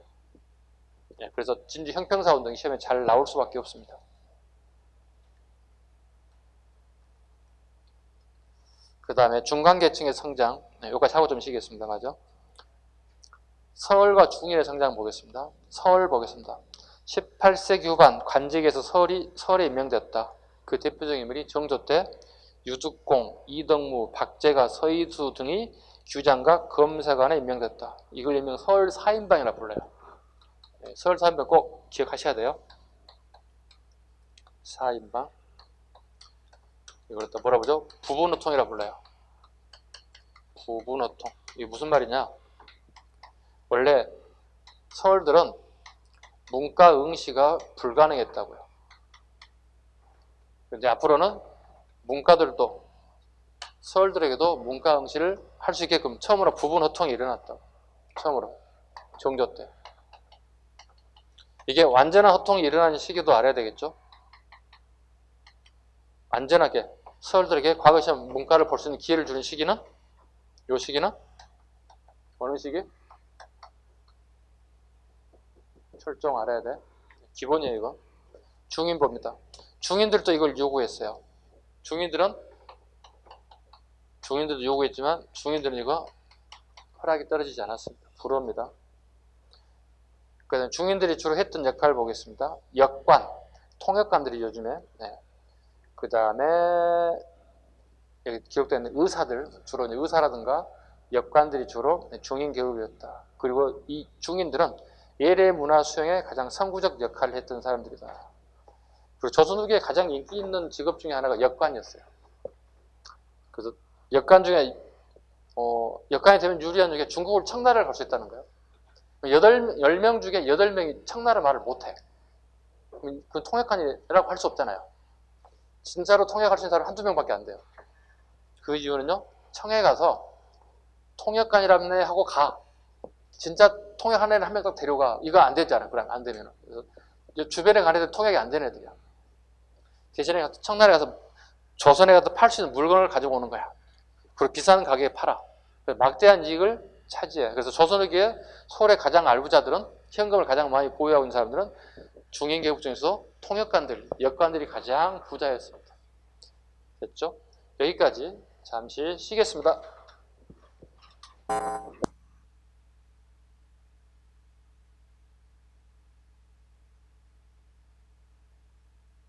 예, 그래서 진주 형평사 운동이 시험에 잘 나올 수밖에 없습니다. 그 다음에 중간계층의 성장, 여기까지 하고 좀 쉬겠습니다. 맞죠? 서울과 중인의 성장 보겠습니다. 서울 보겠습니다. 18세기 후반 관직에서 서울에 임명됐다. 그 대표적인 인물이 정조 때 유득공, 이덕무, 박제가, 서희수 등이 규장과 검사관에 임명됐다. 이걸 일명 서울 4인방이라 불러요. 서울 4인방 꼭 기억하셔야 돼요. 4인방. 이걸 또 뭐라 부르죠? 부분호통이라 불러요. 부분호통. 이게 무슨 말이냐? 원래 서울들은 문과 응시가 불가능했다고요. 근데 앞으로는 문과들도 서울들에게도 문과 응시를 할 수 있게끔 처음으로 부분호통이 일어났다고. 처음으로. 정조 때. 이게 완전한 호통이 일어나는 시기도 알아야 되겠죠? 안전하게 서울들에게 과거 시험 문과를 볼 수 있는 기회를 주는 시기는 이 시기는 어느 시기? 철종 알아야 돼. 기본이에요 이거. 중인봅니다. 중인들도 이걸 요구했어요. 중인들도 요구했지만 중인들은 이거 허락이 떨어지지 않았습니다. 불허입니다. 그다음 중인들이 주로 했던 역할을 보겠습니다. 역관, 통역관들이 요즘에 그 다음에 여기 기록되어 있는 의사들, 주로 의사라든가 역관들이 주로 중인 계급이었다. 그리고 이 중인들은 예래 문화 수행에 가장 선구적 역할을 했던 사람들이다. 그리고 조선 후기에 가장 인기 있는 직업 중에 하나가 역관이었어요. 그래서 역관 중에 역관이 되면 유리한 중에 중국을 청나라를 갈 수 있다는 거예요. 10명 중에 8명이 청나라 말을 못해. 그 통역관이라고 할 수 없잖아요. 진짜로 통역할 수 있는 사람은 한두 명밖에 안 돼요. 그 이유는요, 청에 가서 통역관이라는 애 하고 가. 진짜 통역하는 애는 한 명 더 데려가. 이거 안 되잖아. 그럼 안 되면은. 그래서 주변에 가는 애들 통역이 안 되는 애들이야. 대신에 청나라에 가서 조선에 가서 팔 수 있는 물건을 가지고 오는 거야. 그리고 비싼 가격에 팔아. 막대한 이익을 차지해. 그래서 조선후기에 서울의 가장 알부자들은 현금을 가장 많이 보유하고 있는 사람들은 중인 계급 중에서 통역관들, 역관들이 가장 부자였습니다. 됐죠? 여기까지 잠시 쉬겠습니다.